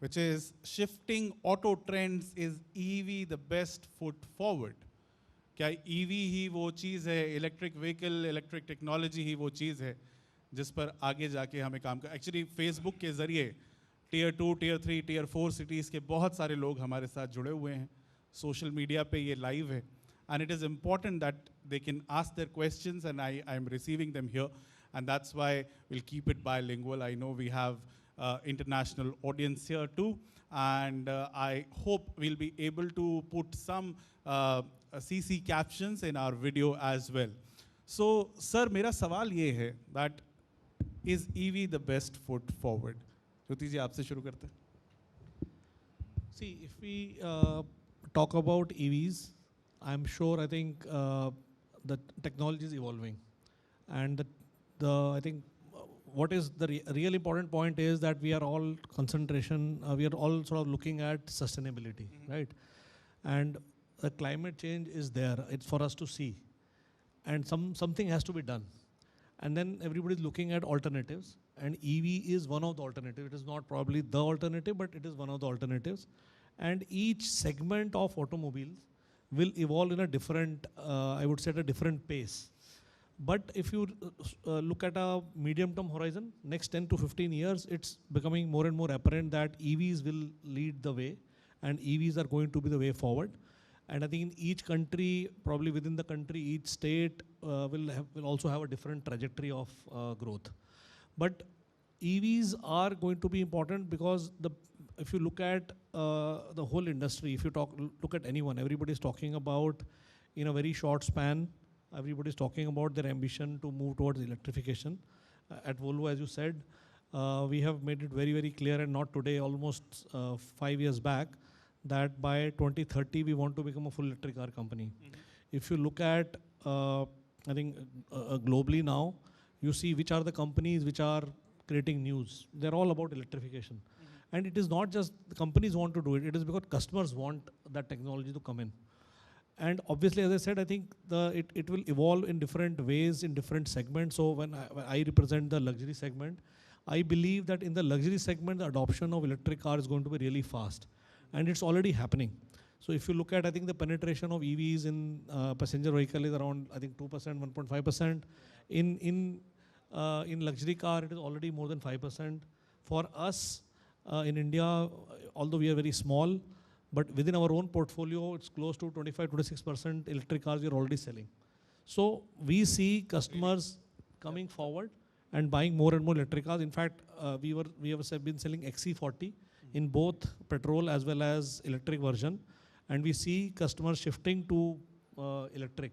which is shifting auto trends. Is EV the best foot forward? क्या EV ही वो चीज़ है, electric vehicle, electric technology ही वो चीज़ है जिस पर आगे जाके हमें काम कर. एक्चुअली फेसबुक के ज़रिए टियर 2, टियर 3, टियर 4 सिटीज़ के बहुत सारे लोग हमारे साथ जुड़े हुए हैं. सोशल मीडिया पे ये लाइव है, and it is important that they can ask their questions, and I am receiving them here, and that's why we'll keep it bilingual. I know we have international audience here too, and I hope we'll be able to put some CC captions in our video as well. So, sir, मेरा सवाल ये है that is EV the best foot forward? ज्योति जी आपसे शुरू करते हैं. See, if we talk about EVs, I'm sure, I think the technology is evolving, and I think what is the real important point is that we are all we are all sort of looking at sustainability, right? And the climate change is there, it's for us to see, and something has to be done. And then everybody is looking at alternatives, and EV is one of the alternatives. It is not probably the alternative, but it is one of the alternatives. And each segment of automobiles will evolve in a different, I would say at a different pace. But if you look at a medium-term horizon, next 10 to 15 years, it's becoming more and more apparent that EVs will lead the way, and EVs are going to be the way forward. And I think in each country, probably within the country, each state will also have a different trajectory of growth. But EVs are going to be important because if you look at the whole industry, if you look at anyone, everybody is talking about, in a very short span, everybody is talking about their ambition to move towards electrification. At Volvo, as you said, we have made it very, very clear, and not today, almost 5 years back, that by 2030 we want to become a full electric car company. If you look at, I think globally now, you see which are the companies which are creating news. They're all about electrification. And it is not just the companies want to do it, it is because customers want that technology to come in. And obviously, as I said, I think it will evolve in different ways, in different segments. So when I represent the luxury segment, I believe that in the luxury segment, the adoption of electric car is going to be really fast. And it's already happening. So if you look at, I think the penetration of EVs in passenger vehicle is around, I think 2%, 1.5%. In luxury car, it is already more than 5%. For us in India, although we are very small, but within our own portfolio, it's close to 25, 26% electric cars we are already selling. So we see customers coming forward and buying more and more electric cars. In fact, we have been selling XC40 in both petrol as well as electric version, and we see customers shifting to electric.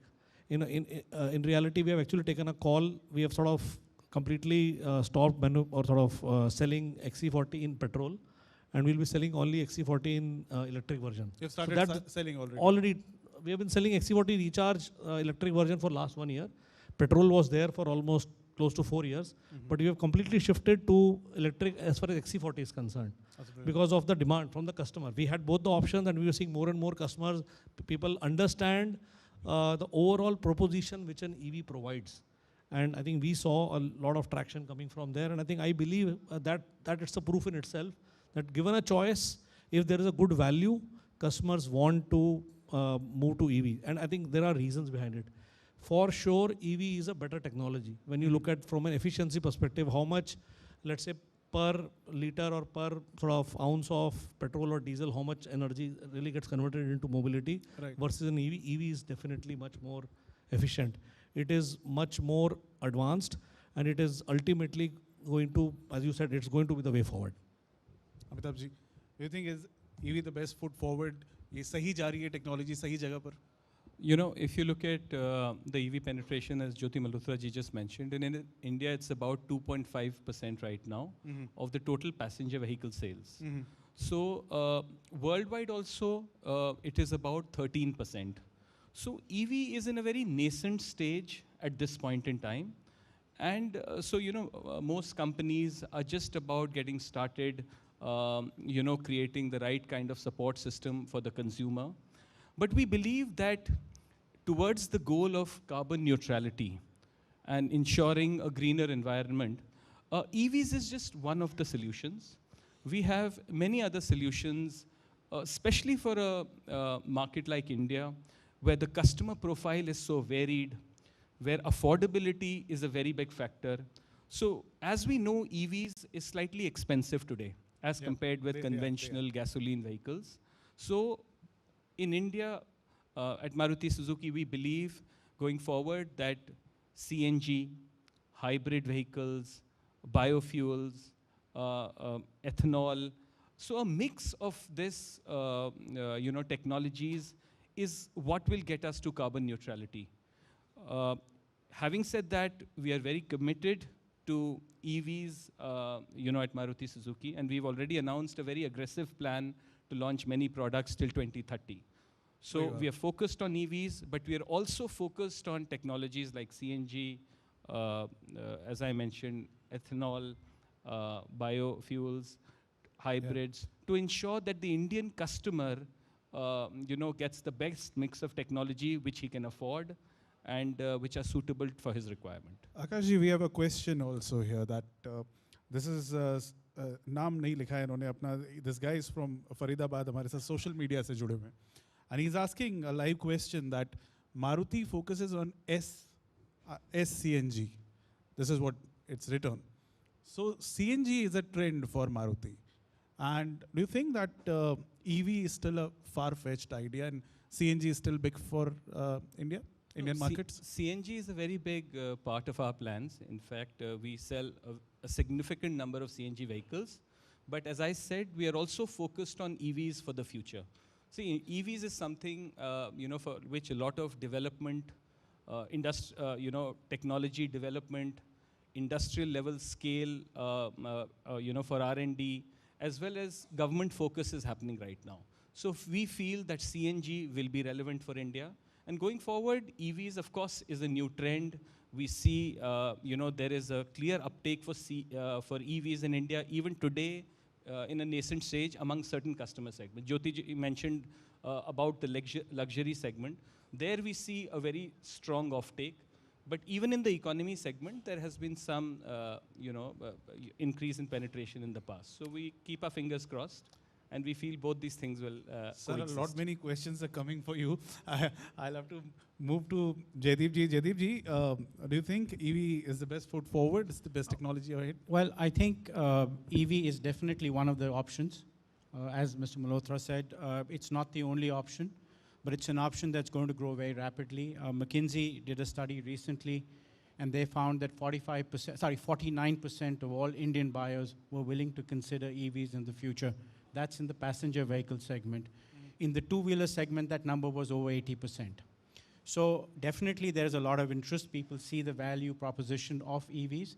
In reality, we have actually taken a call. We have sort of completely stopped selling XC40 in petrol, and we'll be selling only XC40 in electric version. You've started selling already? Already, we have been selling XC40 recharge electric version for last 1 year. Petrol was there for almost close to 4 years, but we have completely shifted to electric as far as XC40 is concerned because of the demand from the customer. We had both the options, and we were seeing more and more customers. People understand the overall proposition which an EV provides. And I think we saw a lot of traction coming from there. And I believe that it's a proof in itself that given a choice, if there is a good value, customers want to move to EV. And I think there are reasons behind it. For sure, EV is a better technology. When you look at from an efficiency perspective, how much, let's say, per liter or per sort of ounce of petrol or diesel, how much energy really gets converted into mobility versus an EV. EV is definitely much more efficient. It is much more advanced, and it is ultimately going to, as you said, it's going to be the way forward. Amitabh ji, do you think is EV the best foot forward? ये सही जा रही है technology सही जगह पर? You know, if you look at the EV penetration, as Jyoti Malhotra ji just mentioned, in India it's about 2.5% right now of the total passenger vehicle sales. So worldwide also it is about 13%. So EV is in a very nascent stage at this point in time. And so, most companies are just about getting started, creating the right kind of support system for the consumer. But we believe that towards the goal of carbon neutrality and ensuring a greener environment, EVs is just one of the solutions. We have many other solutions, especially for a market like India, where the customer profile is so varied, where affordability is a very big factor. So as we know, EVs is slightly expensive today as compared with conventional gasoline vehicles. So in India, at Maruti Suzuki, we believe going forward that CNG, hybrid vehicles, biofuels, ethanol, so a mix of this, technologies is what will get us to carbon neutrality. Having said that, we are very committed to EVs, at Maruti Suzuki, and we've already announced a very aggressive plan to launch many products till 2030. So we are focused on EVs, but we are also focused on technologies like CNG, as I mentioned, ethanol, biofuels, hybrids, to ensure that the Indian customer, gets the best mix of technology which he can afford and which are suitable for his requirement. Akash ji, we have a question also here that this is नाम नहीं लिखा है इन्होंने अपना. This guy is from Faridabad, हमारे साथ social media से जुड़े हुए हैं. And he's asking a live question that Maruti focuses on SCNG. This is what it's written. So CNG is a trend for Maruti. And do you think that EV is still a far-fetched idea and CNG is still big for Indian markets? CNG is a very big part of our plans. In fact, we sell a significant number of CNG vehicles. But as I said, we are also focused on EVs for the future. See, EVs is something, for which a lot of development, technology development, industrial level scale, for R&D, as well as government focus is happening right now. So we feel that CNG will be relevant for India. And going forward, EVs, of course, is a new trend. We see, there is a clear uptake for EVs in India, even today, in a nascent stage among certain customer segments. Jyoti ji mentioned about the luxury segment. There we see a very strong offtake. But even in the economy segment, there has been some, increase in penetration in the past. So we keep our fingers crossed. and we feel both these things will Sir, coexist. a lot many questions are coming for you. I'll have to move to Jaideep ji. Jaideep ji, do you think EV is the best foot forward? It's the best technology ahead? Well, I think EV is definitely one of the options. As Mr. Malhotra said, it's not the only option, but it's an option that's going to grow very rapidly. McKinsey did a study recently, and they found that 49% of all Indian buyers were willing to consider EVs in the future. That's in the passenger vehicle segment. In the two-wheeler segment, that number was over 80%. So definitely there's a lot of interest. People see the value proposition of EVs.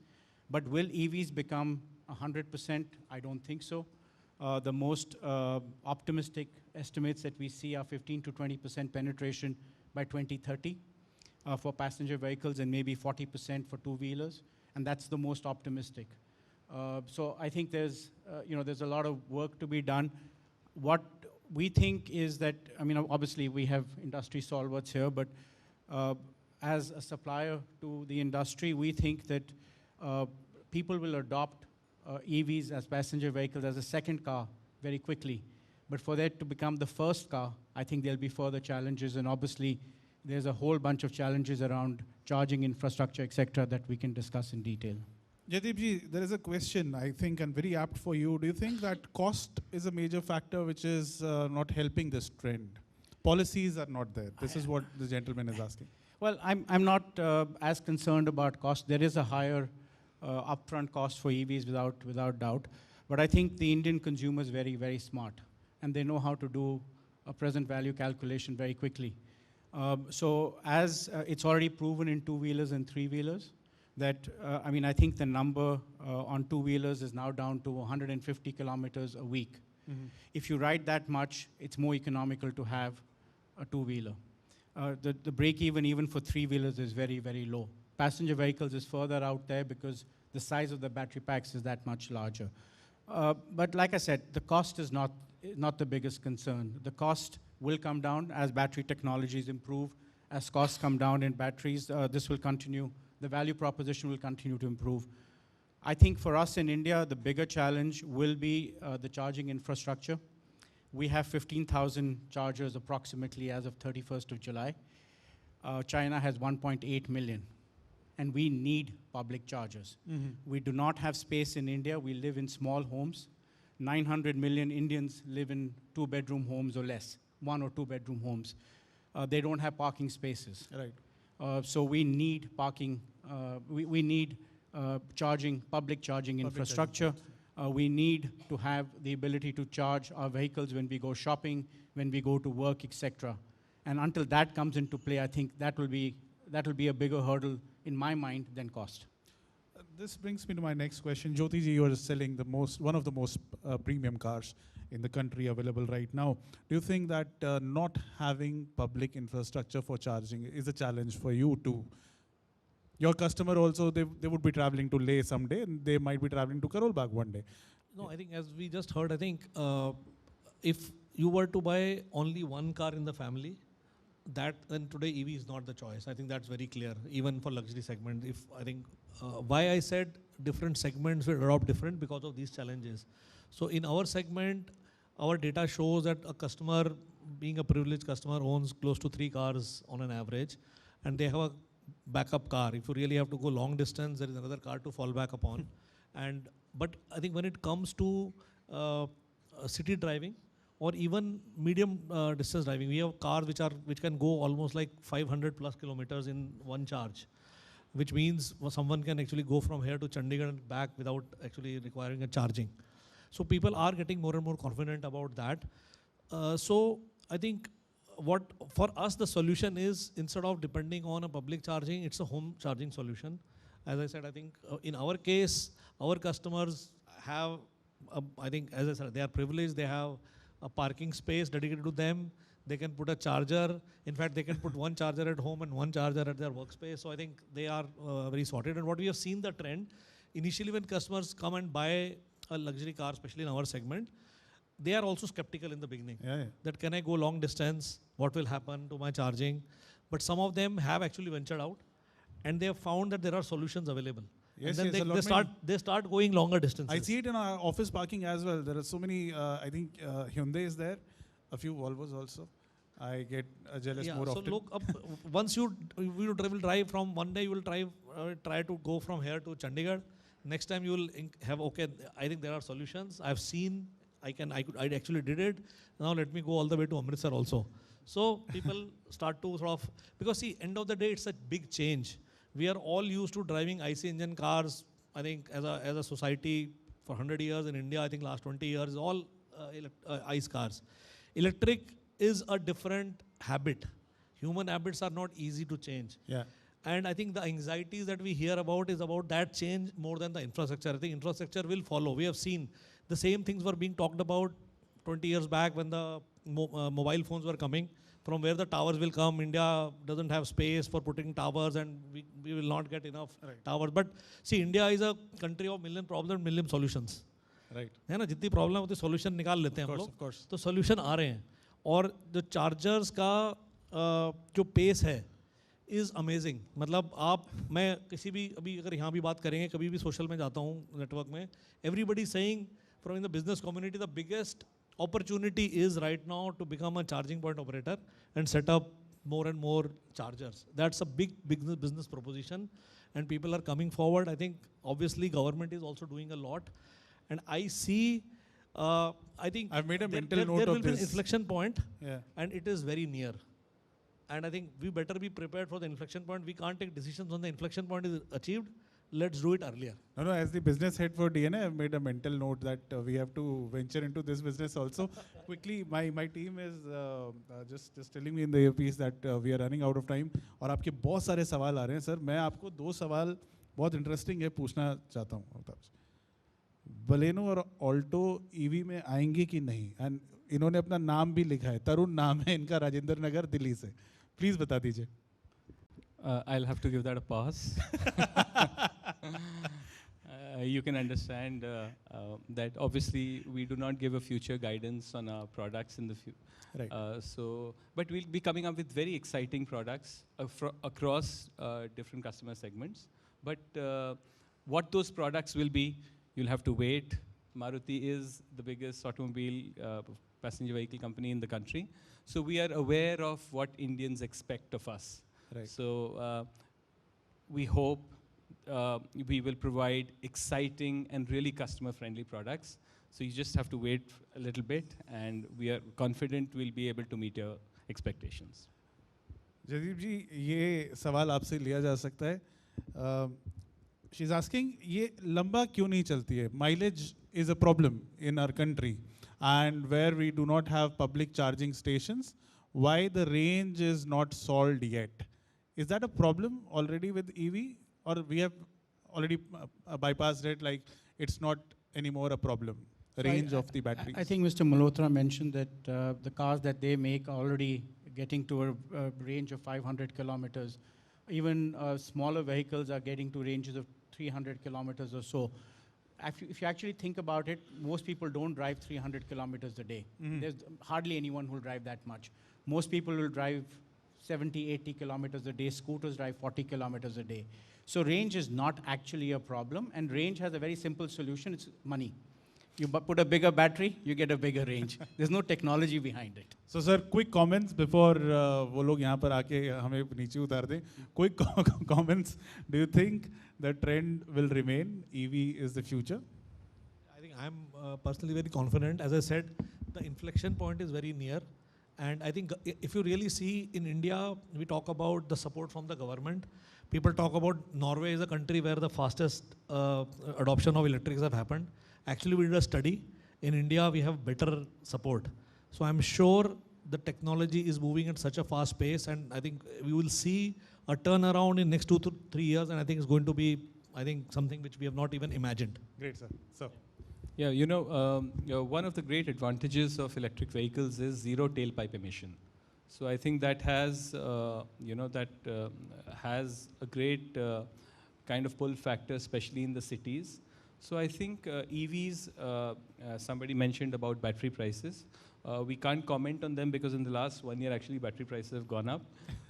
But will EVs become 100%? I don't think so. The most optimistic estimates that we see are 15 to 20% penetration by 2030 for passenger vehicles and maybe 40% for two-wheelers. And that's the most optimistic. So I think there's a lot of work to be done. What we think is that, I mean, obviously we have industry stalwarts here, but as a supplier to the industry, we think that people will adopt EVs as passenger vehicles as a second car very quickly. But for that to become the first car, I think there'll be further challenges, and obviously there's a whole bunch of challenges around charging infrastructure, et cetera, that we can discuss in detail. Jaideep ji, there is a question, I think, and very apt for you. Do you think that cost is a major factor which is not helping this trend? Policies are not there. This is what the gentleman is asking. Well, I'm not as concerned about cost. There is a higher upfront cost for EVs without doubt. But I think the Indian consumer is very, very smart, and they know how to do a present value calculation very quickly. So as it's already proven in two-wheelers and three-wheelers, that, I mean, I think the number on two-wheelers is now down to 150 kilometers a week. Mm-hmm. If you ride that much, it's more economical to have a two-wheeler. The break-even, even for three-wheelers, is very, very low. Passenger vehicles is further out there because the size of the battery packs is that much larger. But like I said, the cost is not the biggest concern. The cost will come down as battery technologies improve. As costs come down in batteries, this will continue. The value proposition will continue to improve. I think for us in India, the bigger challenge will be the charging infrastructure. We have 15,000 chargers approximately as of 31st of July. China has 1.8 million. And we need public chargers. Mm-hmm. We do not have space in India. We live in small homes. 900 million Indians live in two-bedroom homes or less, one or two-bedroom homes. They don't have parking spaces. Right. So we need parking. We need public charging infrastructure. We need to have the ability to charge our vehicles when we go shopping, when we go to work, etc. And until that comes into play, I think that will be a bigger hurdle in my mind than cost. This brings me to my next question. Jyoti ji, you are selling one of the most premium cars in the country available right now. Do you think that not having public infrastructure for charging is a challenge for you too? Your customer also, they would be traveling to Leh someday, and they might be traveling to Karol Bagh one day. No, I think as we just heard, I think if you were to buy only one car in the family, then today EV is not the choice. I think that's very clear, even for luxury segment. Why I said different segments will adopt different because of these challenges. So in our segment, our data shows that a customer, being a privileged customer, owns close to 3 cars on an average, and they have a backup car. If you really have to go long distance, there is another car to fall back upon. But I think when it comes to city driving, or even medium distance driving, we have cars which can go almost like 500 plus kilometers in one charge, which means someone can actually go from here to Chandigarh and back without actually requiring a charging. So people are getting more and more confident about that. So I think for us the solution is, instead of depending on a public charging, it's a home charging solution. As I said, I think in our case, our customers have, I think, as I said, they are privileged. They have a parking space dedicated to them. They can put a charger. In fact, they can put one charger at home and one charger at their workspace. So I think they are very sorted. And what we have seen the trend, initially when customers come and buy a luxury car, especially in our segment, they are also skeptical in the beginning. Yeah. That can I go long distance? What will happen to my charging? But some of them have actually ventured out, and they have found that there are solutions available. Yes, and then yes, they start going longer distances. I see it in our office parking as well. There are so many, I think Hyundai is there, a few Volvos also. I get jealous more so often. look up, once you will drive from one day, you will try to go from here to Chandigarh. Next time you will have, okay, I think there are solutions. I've seen, I actually did it. Now let me go all the way to Amritsar also. So people start to sort of, because see, end of the day, it's a big change. We are all used to driving IC engine cars, I think as a society for 100 years in India, I think last 20 years, is all ICE cars. Electric is a different habit. Human habits are not easy to change. Yeah. And I think the anxieties that we hear about is about that change more than the infrastructure. I think infrastructure will follow. We have seen the same things were being talked about 20 years back when the mobile phones were coming. From where the towers will come, India doesn't have space for putting towers, and we will not get enough towers. But see, India is a country of million problems, million solutions. Right. है ना, जितनी problem होती है solution निकाल लेते हैं हम लोग, तो सोल्यूशन आ रहे हैं. और जो चार्जर्स का जो पेस है इज़ अमेजिंग. मतलब मैं किसी भी अभी अगर यहाँ भी बात करेंगे, कभी भी सोशल में जाता हूँ नेटवर्क में, everybody saying from in the business community the biggest opportunity is right now to become a charging point operator and set up more and more chargers. That's a big business proposition, and people are coming forward. I think obviously government is also doing a lot, and I see. I think I've made a mental there note of will be an this. inflection point, Yeah. and it is very near. And I think we better be prepared for the inflection point. We can't take decisions when the inflection point is achieved. Let's do it earlier. No, as the business head for DNA, I've made a mental note that we have to venture into this business also. Quickly, my team is just telling me in the earpiece that we are running out of time. और आपके बहुत सारे सवाल आ रहे हैं sir. मैं आपको 2 सवाल बहुत इंटरेस्टिंग है पूछना चाहता हूँ. बलेनो और ऑल्टो ईवी में आएंगे कि नहीं? एंड इन्होंने अपना नाम भी लिखा है, तरुण नाम है इनका, राजेंद्र नगर दिल्ली से. प्लीज बता दीजिए. I'll have to give that a pass. You can understand that obviously we do not give a future guidance on our products in the future. Right. But we'll be coming up with very exciting products across different customer segments. But what those products will be, you'll have to wait. Maruti is the biggest automobile passenger vehicle company in the country. So we are aware of what Indians expect of us. Right. So we hope we will provide exciting and really customer-friendly products. So you just have to wait a little bit, and we are confident we'll be able to meet your expectations. Jaideep जी, ये सवाल आपसे लिया जा सकता है. She's asking, ये लंबा क्यों नहीं चलती है? Mileage is a problem in our country, and where we do not have public charging stations, why the range is not solved yet? Is that a problem already with EV, or we have already bypassed it, like it's not anymore a problem, the range of the batteries? I think Mr. Malhotra mentioned that the cars that they make are already getting to a range of 500 kilometers. Even smaller vehicles are getting to ranges of 300 kilometers or so. If you actually think about it, most people don't drive 300 kilometers a day. Mhm. There's hardly anyone who will drive that much. Most people will drive 70, 80 kilometers a day. Scooters drive 40 kilometers a day. So range is not actually a problem, and range has a very simple solution. It's money. You put a bigger battery, you get a bigger range. There's no technology behind it. So sir, quick comments before वो लोग यहाँ पर आके हमें नीचे उतार दें. Quick comments. Do you think the trend will remain? EV is the future? I think I'm personally very confident. As I said, the inflection point is very near. And I think if you really see in India, we talk about the support from the government. People talk about Norway is a country where the fastest adoption of electrics have happened. Actually, we did a study. In India, we have better support. So I'm sure the technology is moving at such a fast pace, and I think we will see a turnaround in next 2 to 3 years, and I think it's going to be, I think, something which we have not even imagined. Great, sir. So. Yeah, one of the great advantages of electric vehicles is zero tailpipe emission. So I think that has, has a great kind of pull factor, especially in the cities. So I think EVs, somebody mentioned about battery prices. We can't comment on them because in the last 1 year, actually, battery prices have gone up.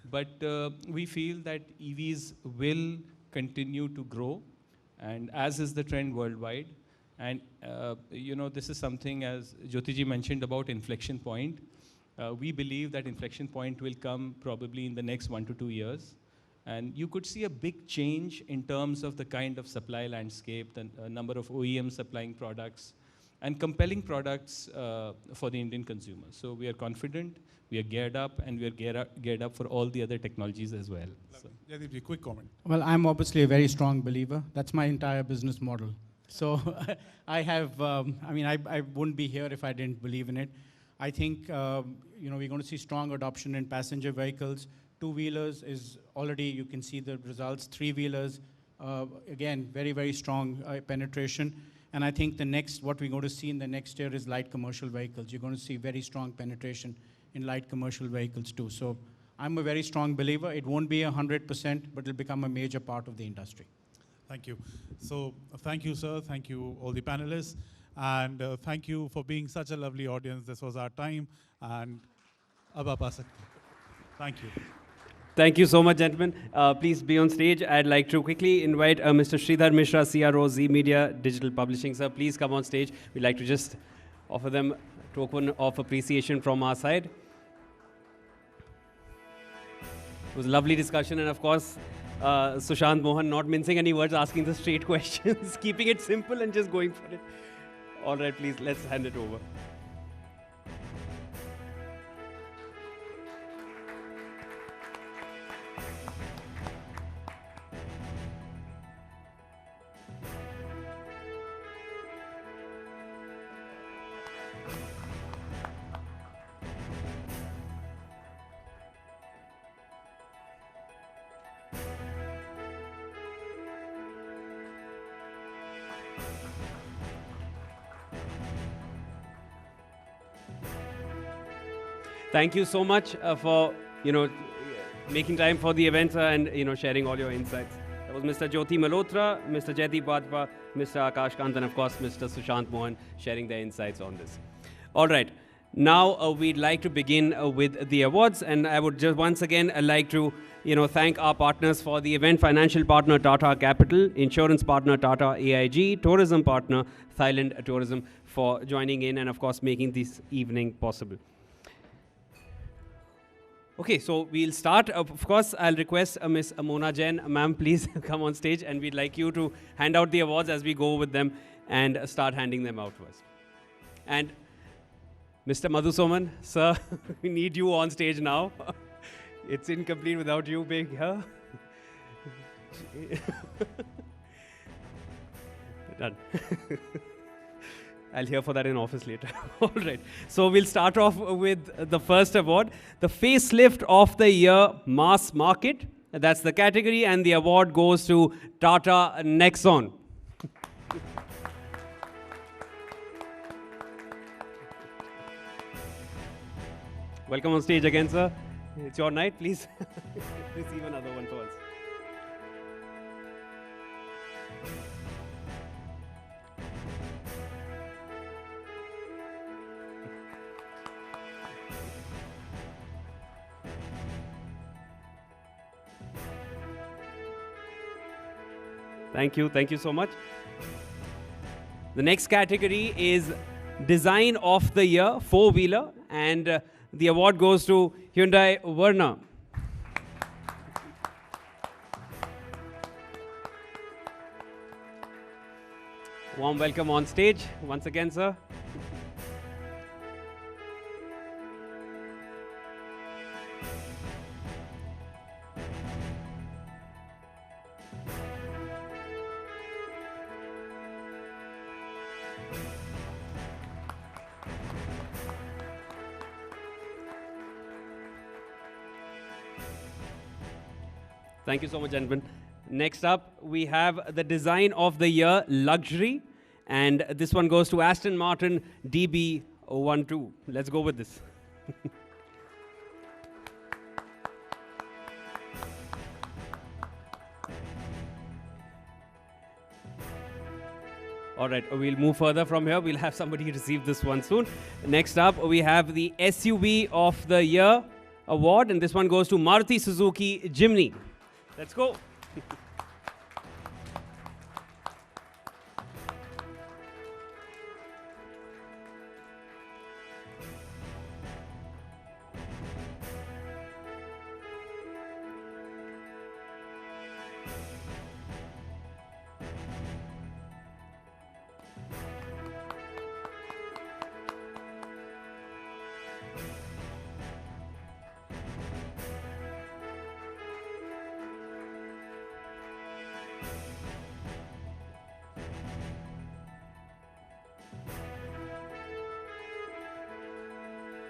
But we feel that EVs will continue to grow. and as is the trend worldwide. And this is something, as Jyotiji mentioned about inflection point. We believe that inflection point will come probably in the next 1 to 2 years. And you could see a big change in terms of the kind of supply landscape, the number of OEMs supplying products, and compelling products for the Indian consumer. So we are confident, we are geared up, and we are geared up for all the other technologies as well. So. Jaideep, quick comment. Well, I'm obviously a very strong believer. That's my entire business model. So I have, I wouldn't be here if I didn't believe in it. I think, we're going to see strong adoption in passenger vehicles. Two-wheelers is already, you can see the results. Three-wheelers, again, very, very strong penetration. And I think what we're going to see in the next year is light commercial vehicles. You're going to see very strong penetration in light commercial vehicles too. So I'm a very strong believer. It won't be 100%, but it'll become a major part of the industry. Thank you. So thank you, sir. Thank you, all the panelists. And thank you for being such a lovely audience. This was our time. And Abba Pasak. Thank you. Thank you so much, gentlemen. Please be on stage. I'd like to quickly invite Mr. Sridhar Mishra, CRO, Zee Media, Digital Publishing. Sir, please come on stage. We'd like to just offer them a token of appreciation from our side. It was a lovely discussion, and of course, Sushant Mohan not mincing any words, asking the straight questions, keeping it simple and just going for it. All right, please, let's hand it over. Thank you so much for making time for the event and sharing all your insights. That was Mr. Jyoti Malhotra, Mr. Jaideep Bajpa, Mr. Akash Kant, and of course Mr. Sushant Mohan sharing their insights on this. All right, now we'd like to begin with the awards, and I would just once again like to thank our partners for the event: financial partner Tata Capital, insurance partner Tata AIG, tourism partner Thailand Tourism for joining in and of course making this evening possible. Okay, so we'll start. Of course, I'll request Miss Mona Jain. Ma'am, please come on stage, and we'd like you to hand out the awards as we go with them and start handing them out to us. And Mr. Madhusoman, sir, we need you on stage now. It's incomplete without you being here. Done. I'll hear for that in office later. All right. So we'll start off with the first award, the Facelift of the Year Mass Market. That's the category, and the award goes to Tata Nexon. Welcome on stage again, sir. It's your night. Please receive another one for us. Thank you so much. The next category is Design of the Year, four-wheeler, and the award goes to Hyundai Verna. Warm welcome on stage once again, sir. Thank you so much, gentlemen. Next up, we have the Design of the Year Luxury, and this one goes to Aston Martin DB12. Let's go with this. All right, we'll move further from here. We'll have somebody receive this one soon. Next up, we have the SUV of the Year award, and this one goes to Maruti Suzuki Jimny. Let's go.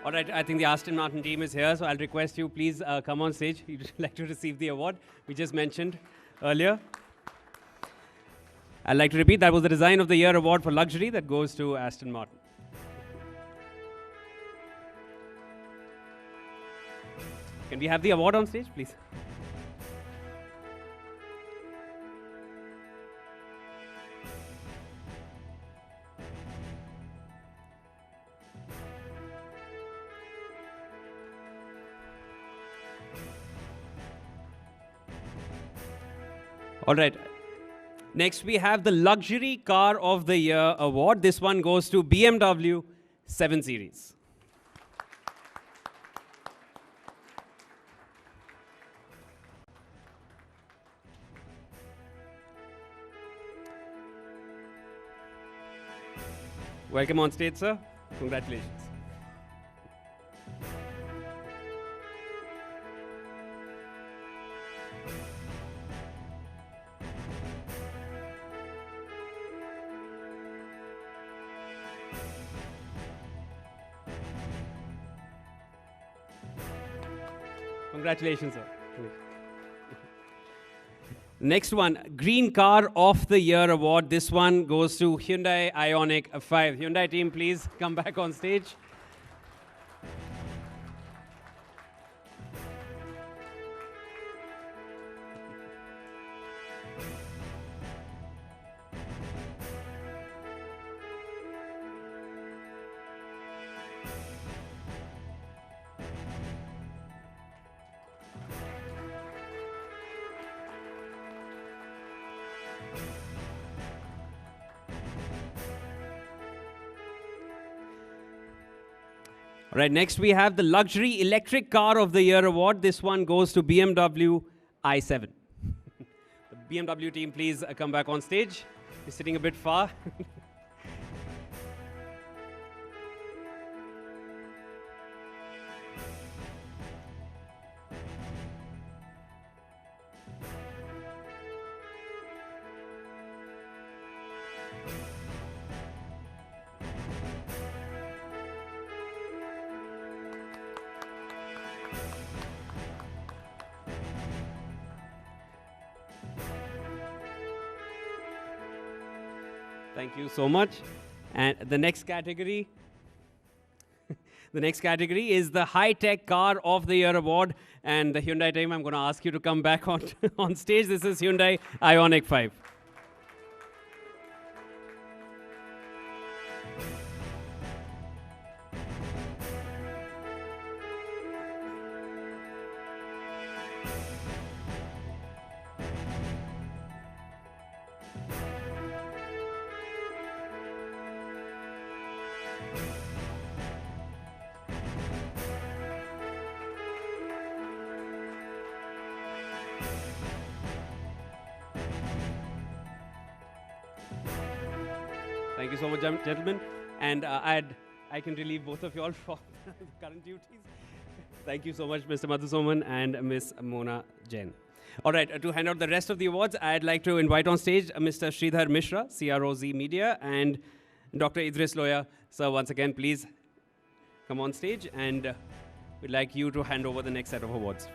All right, I think the Aston Martin team is here, so I'll request you, please come on stage. You'd like to receive the award we just mentioned earlier. I'd like to repeat, that was the Design of the Year award for luxury that goes to Aston Martin. Can we have the award on stage, please? All right. Next, we have the Luxury Car of the Year award. This one goes to BMW 7 Series. Welcome on stage, sir. Congratulations. Congratulations, sir. Next one, Green Car of the Year award. This one goes to Hyundai Ioniq 5. Hyundai team, please come back on stage. All right, next we have the Luxury Electric Car of the Year award. This one goes to BMW i7. The BMW team, please come back on stage. You're sitting a bit far. Thank you so much. And the next category, is the High Tech Car of the Year award. And the Hyundai team, I'm going to ask you to come back on stage. This is Hyundai Ioniq 5. Thank you so much, gentlemen. And I can relieve both of you all from the current duties. Thank you so much, Mr. Madhusoman and Ms. Mona Jain. All right, to hand out the rest of the awards, I'd like to invite on stage Mr. Sridhar Mishra, CRO Zee Media, and Dr. Idris Loya. Sir, once again, please come on stage, and we'd like you to hand over the next set of awards.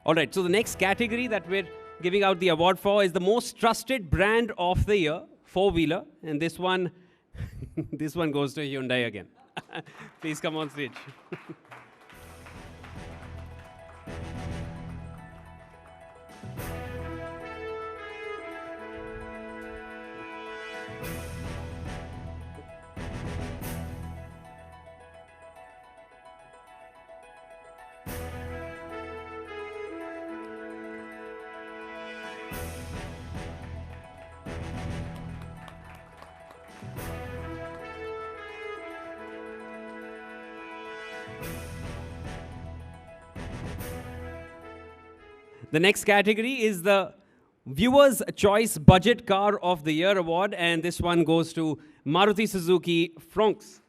All right, so the next category that we're giving out the award for is the Most Trusted Brand of the Year, four-wheeler. And this one, this one goes to Hyundai again. Please come on stage. The next category is the Viewer's Choice Budget Car of the Year award, and this one goes to Maruti Suzuki Fronx.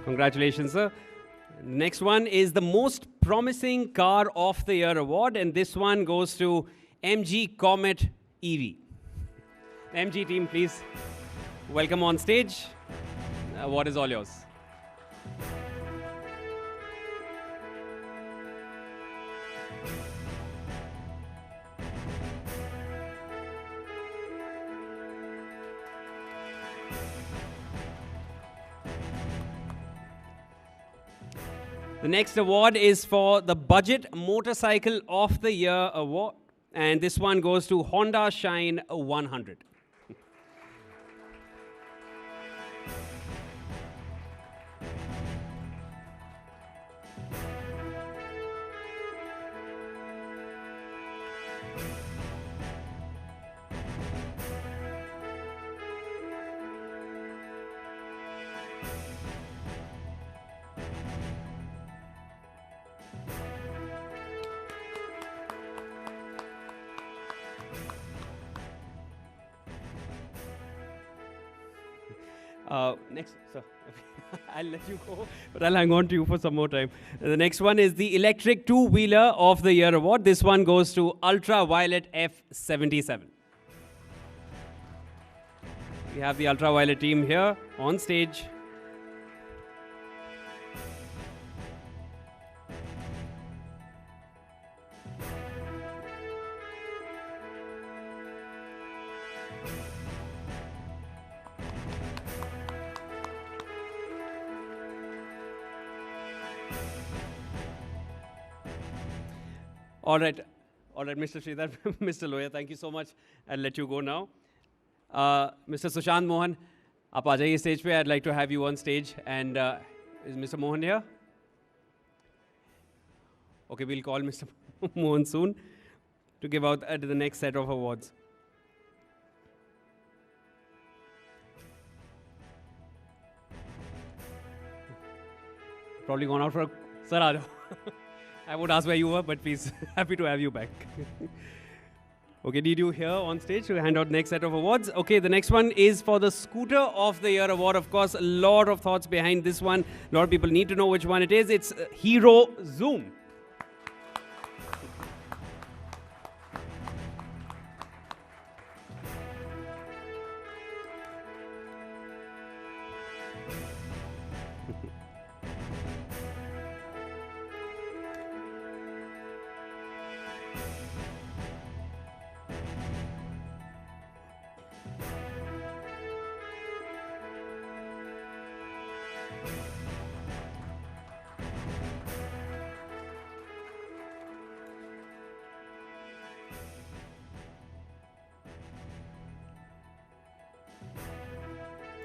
Congratulations, sir. Next one is the Most Promising Car of the Year award, and this one goes to MG Comet EV. MG team, please welcome on stage. Award is all yours. The next award is for the Budget Motorcycle of the Year award, and this one goes to Honda Shine 100. Next, sir, I'll let you go, but I'll hang on to you for some more time. The next one is the Electric Two-Wheeler of the Year award. This one goes to Ultraviolet F77. We have the Ultraviolet team here on stage. All right, Mr. Sridhar, Mr. Loya, thank you so much. I'll let you go now. Mr. Sushant Mohan, आप आ जाइए stage पे. I'd like to have you on stage. And is Mr. Mohan here? Okay, we'll call Mr. Mohan soon to give out the next set of awards. Probably gone out for a... Sir, aa jao. I would ask where you were, but please, happy to have you back. Okay, need you here on stage to hand out next set of awards. Okay, the next one is for the Scooter of the Year award. Of course, a lot of thoughts behind this one. A lot of people need to know which one it is. It's Hero Zoom.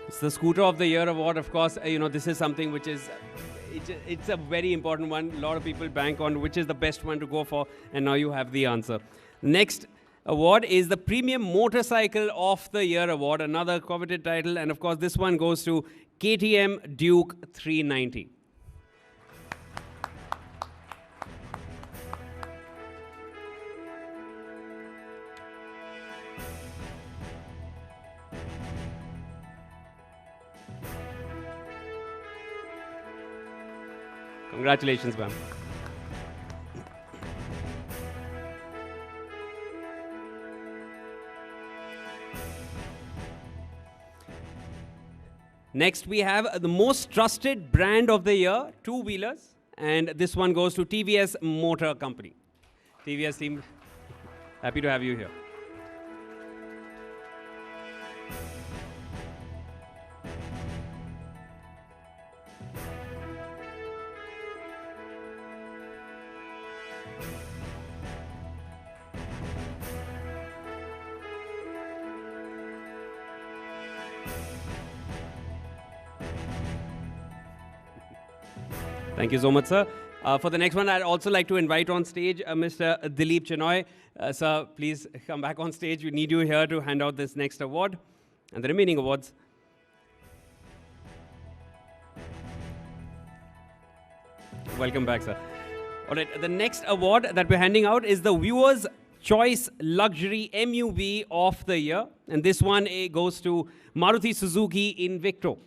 It's the Scooter of the Year award, of course. This is something which is, it's a very important one. A lot of people bank on which is the best one to go for, and now you have the answer. Next award is the Premium Motorcycle of the Year award, another coveted title, and of course this one goes to KTM Duke 390. Congratulations, ma'am. Next, we have the Most Trusted Brand of the Year, two-wheelers. And this one goes to TVS Motor Company. TVS team, happy to have you here. Thank you so much, sir. For the next one, I'd also like to invite on stage Mr. Dileep Chenoy. Sir, please come back on stage. We need you here to hand out this next award and the remaining awards. Welcome back, sir. All right, the next award that we're handing out is the Viewers' Choice Luxury MUV of the Year. And this one goes to Maruti Suzuki Invicto.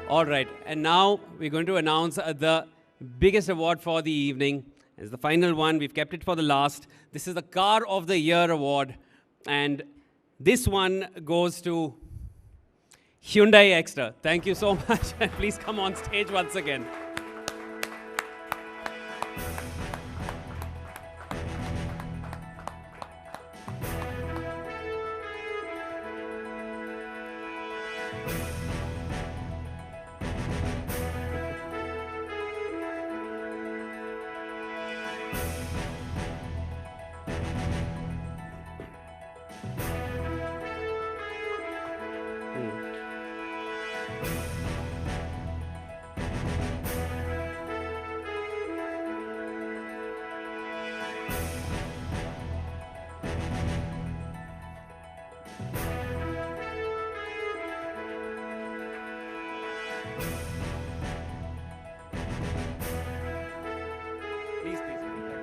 All right, and now we're going to announce the biggest award for the evening. It's the final one. We've kept it for the last. This is the Car of the Year award. And this one goes to Hyundai Extra. Thank you so much. And please come on stage once again.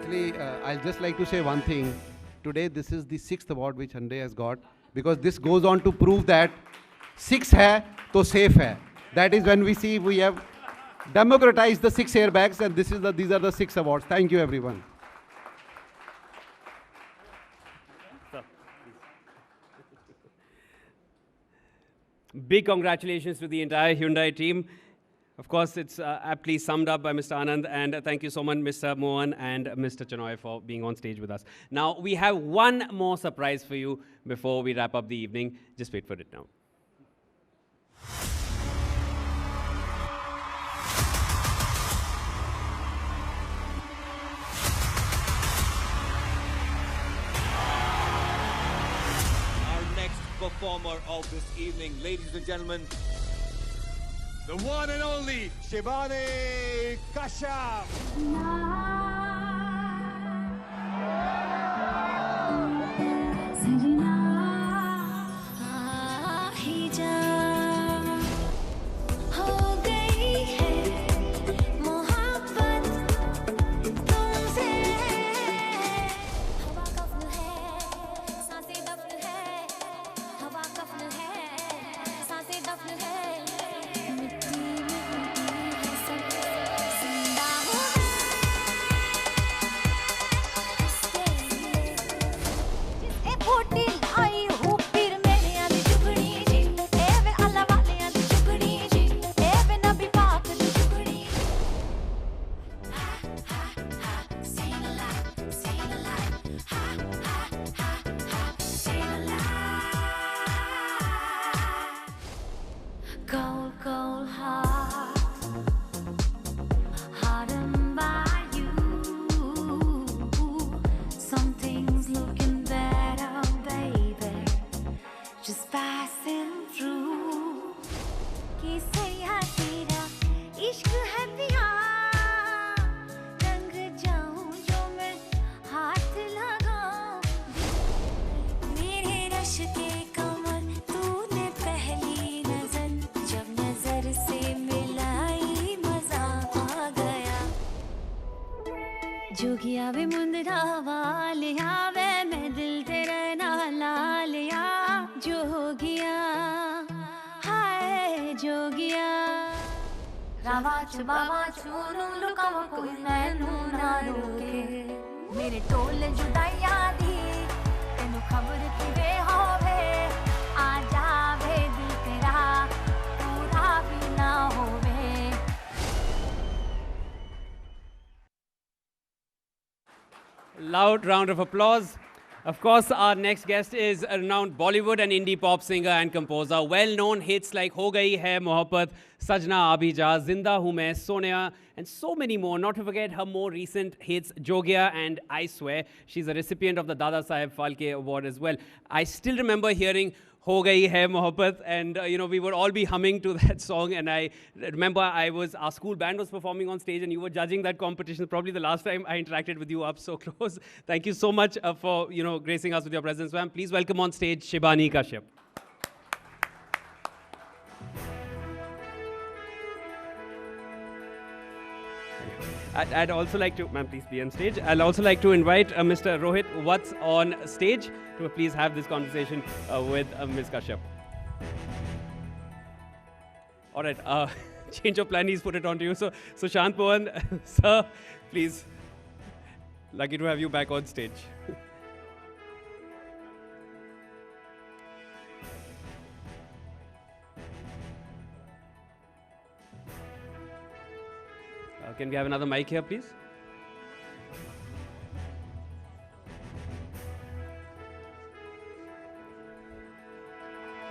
Actually, I'll just like to say one thing. Today, this is the 6th award which Hyundai has got, because this goes on to prove that 6 hai, to safe hai. That is when we see we have democratized the 6 airbags, and these are the 6 awards. Thank you, everyone. Big congratulations to the entire Hyundai team. Of course, it's aptly summed up by Mr. Anand, and thank you so much, Mr. Mohan and Mr. Chenoy, for being on stage with us. Now, we have one more surprise for you before we wrap up the evening. Just wait for it now. Our next performer of this evening, ladies and gentlemen, the one and only Shivani Kashyap. जोगिया वे मुंदरा वालिया वे मैं दिल तेरा नाला लिया जोगिया हाय जोगिया रावा च बावा चूनू लुकावा कोई मैनू ना रोके मेरे टोल जुदाइया दी तेनू खबर किवे होवे आ जावे दिल तेरा पूरा भी ना होवे Loud round of applause. Of course, our next guest is a renowned Bollywood and indie pop singer and composer. Well-known hits like Ho Gayi Hai Mohabbat, Sajna Abhi Ja, Zinda Hu Main, Sonia, and so many more. Not to forget her more recent hits, Jogia and I Swear. She's a recipient of the Dada Saheb Phalke Award as well. I still remember hearing Ho Gayi Hai Mohabbat, and we would all be humming to that song. And I remember our school band was performing on stage, and you were judging that competition. Probably the last time I interacted with you up so close. Thank you so much for gracing us with your presence, ma'am. Please welcome on stage Shibani Kashyap. I'd also like to, ma'am, please be on stage. I'd also like to invite Mr. Rohit Watts on stage to please have this conversation with Ms. Kashyap. All right, change of plan, he's put it on to you. So Shant Mohan, sir, please. Lucky to have you back on stage. Can we have another mic here, please?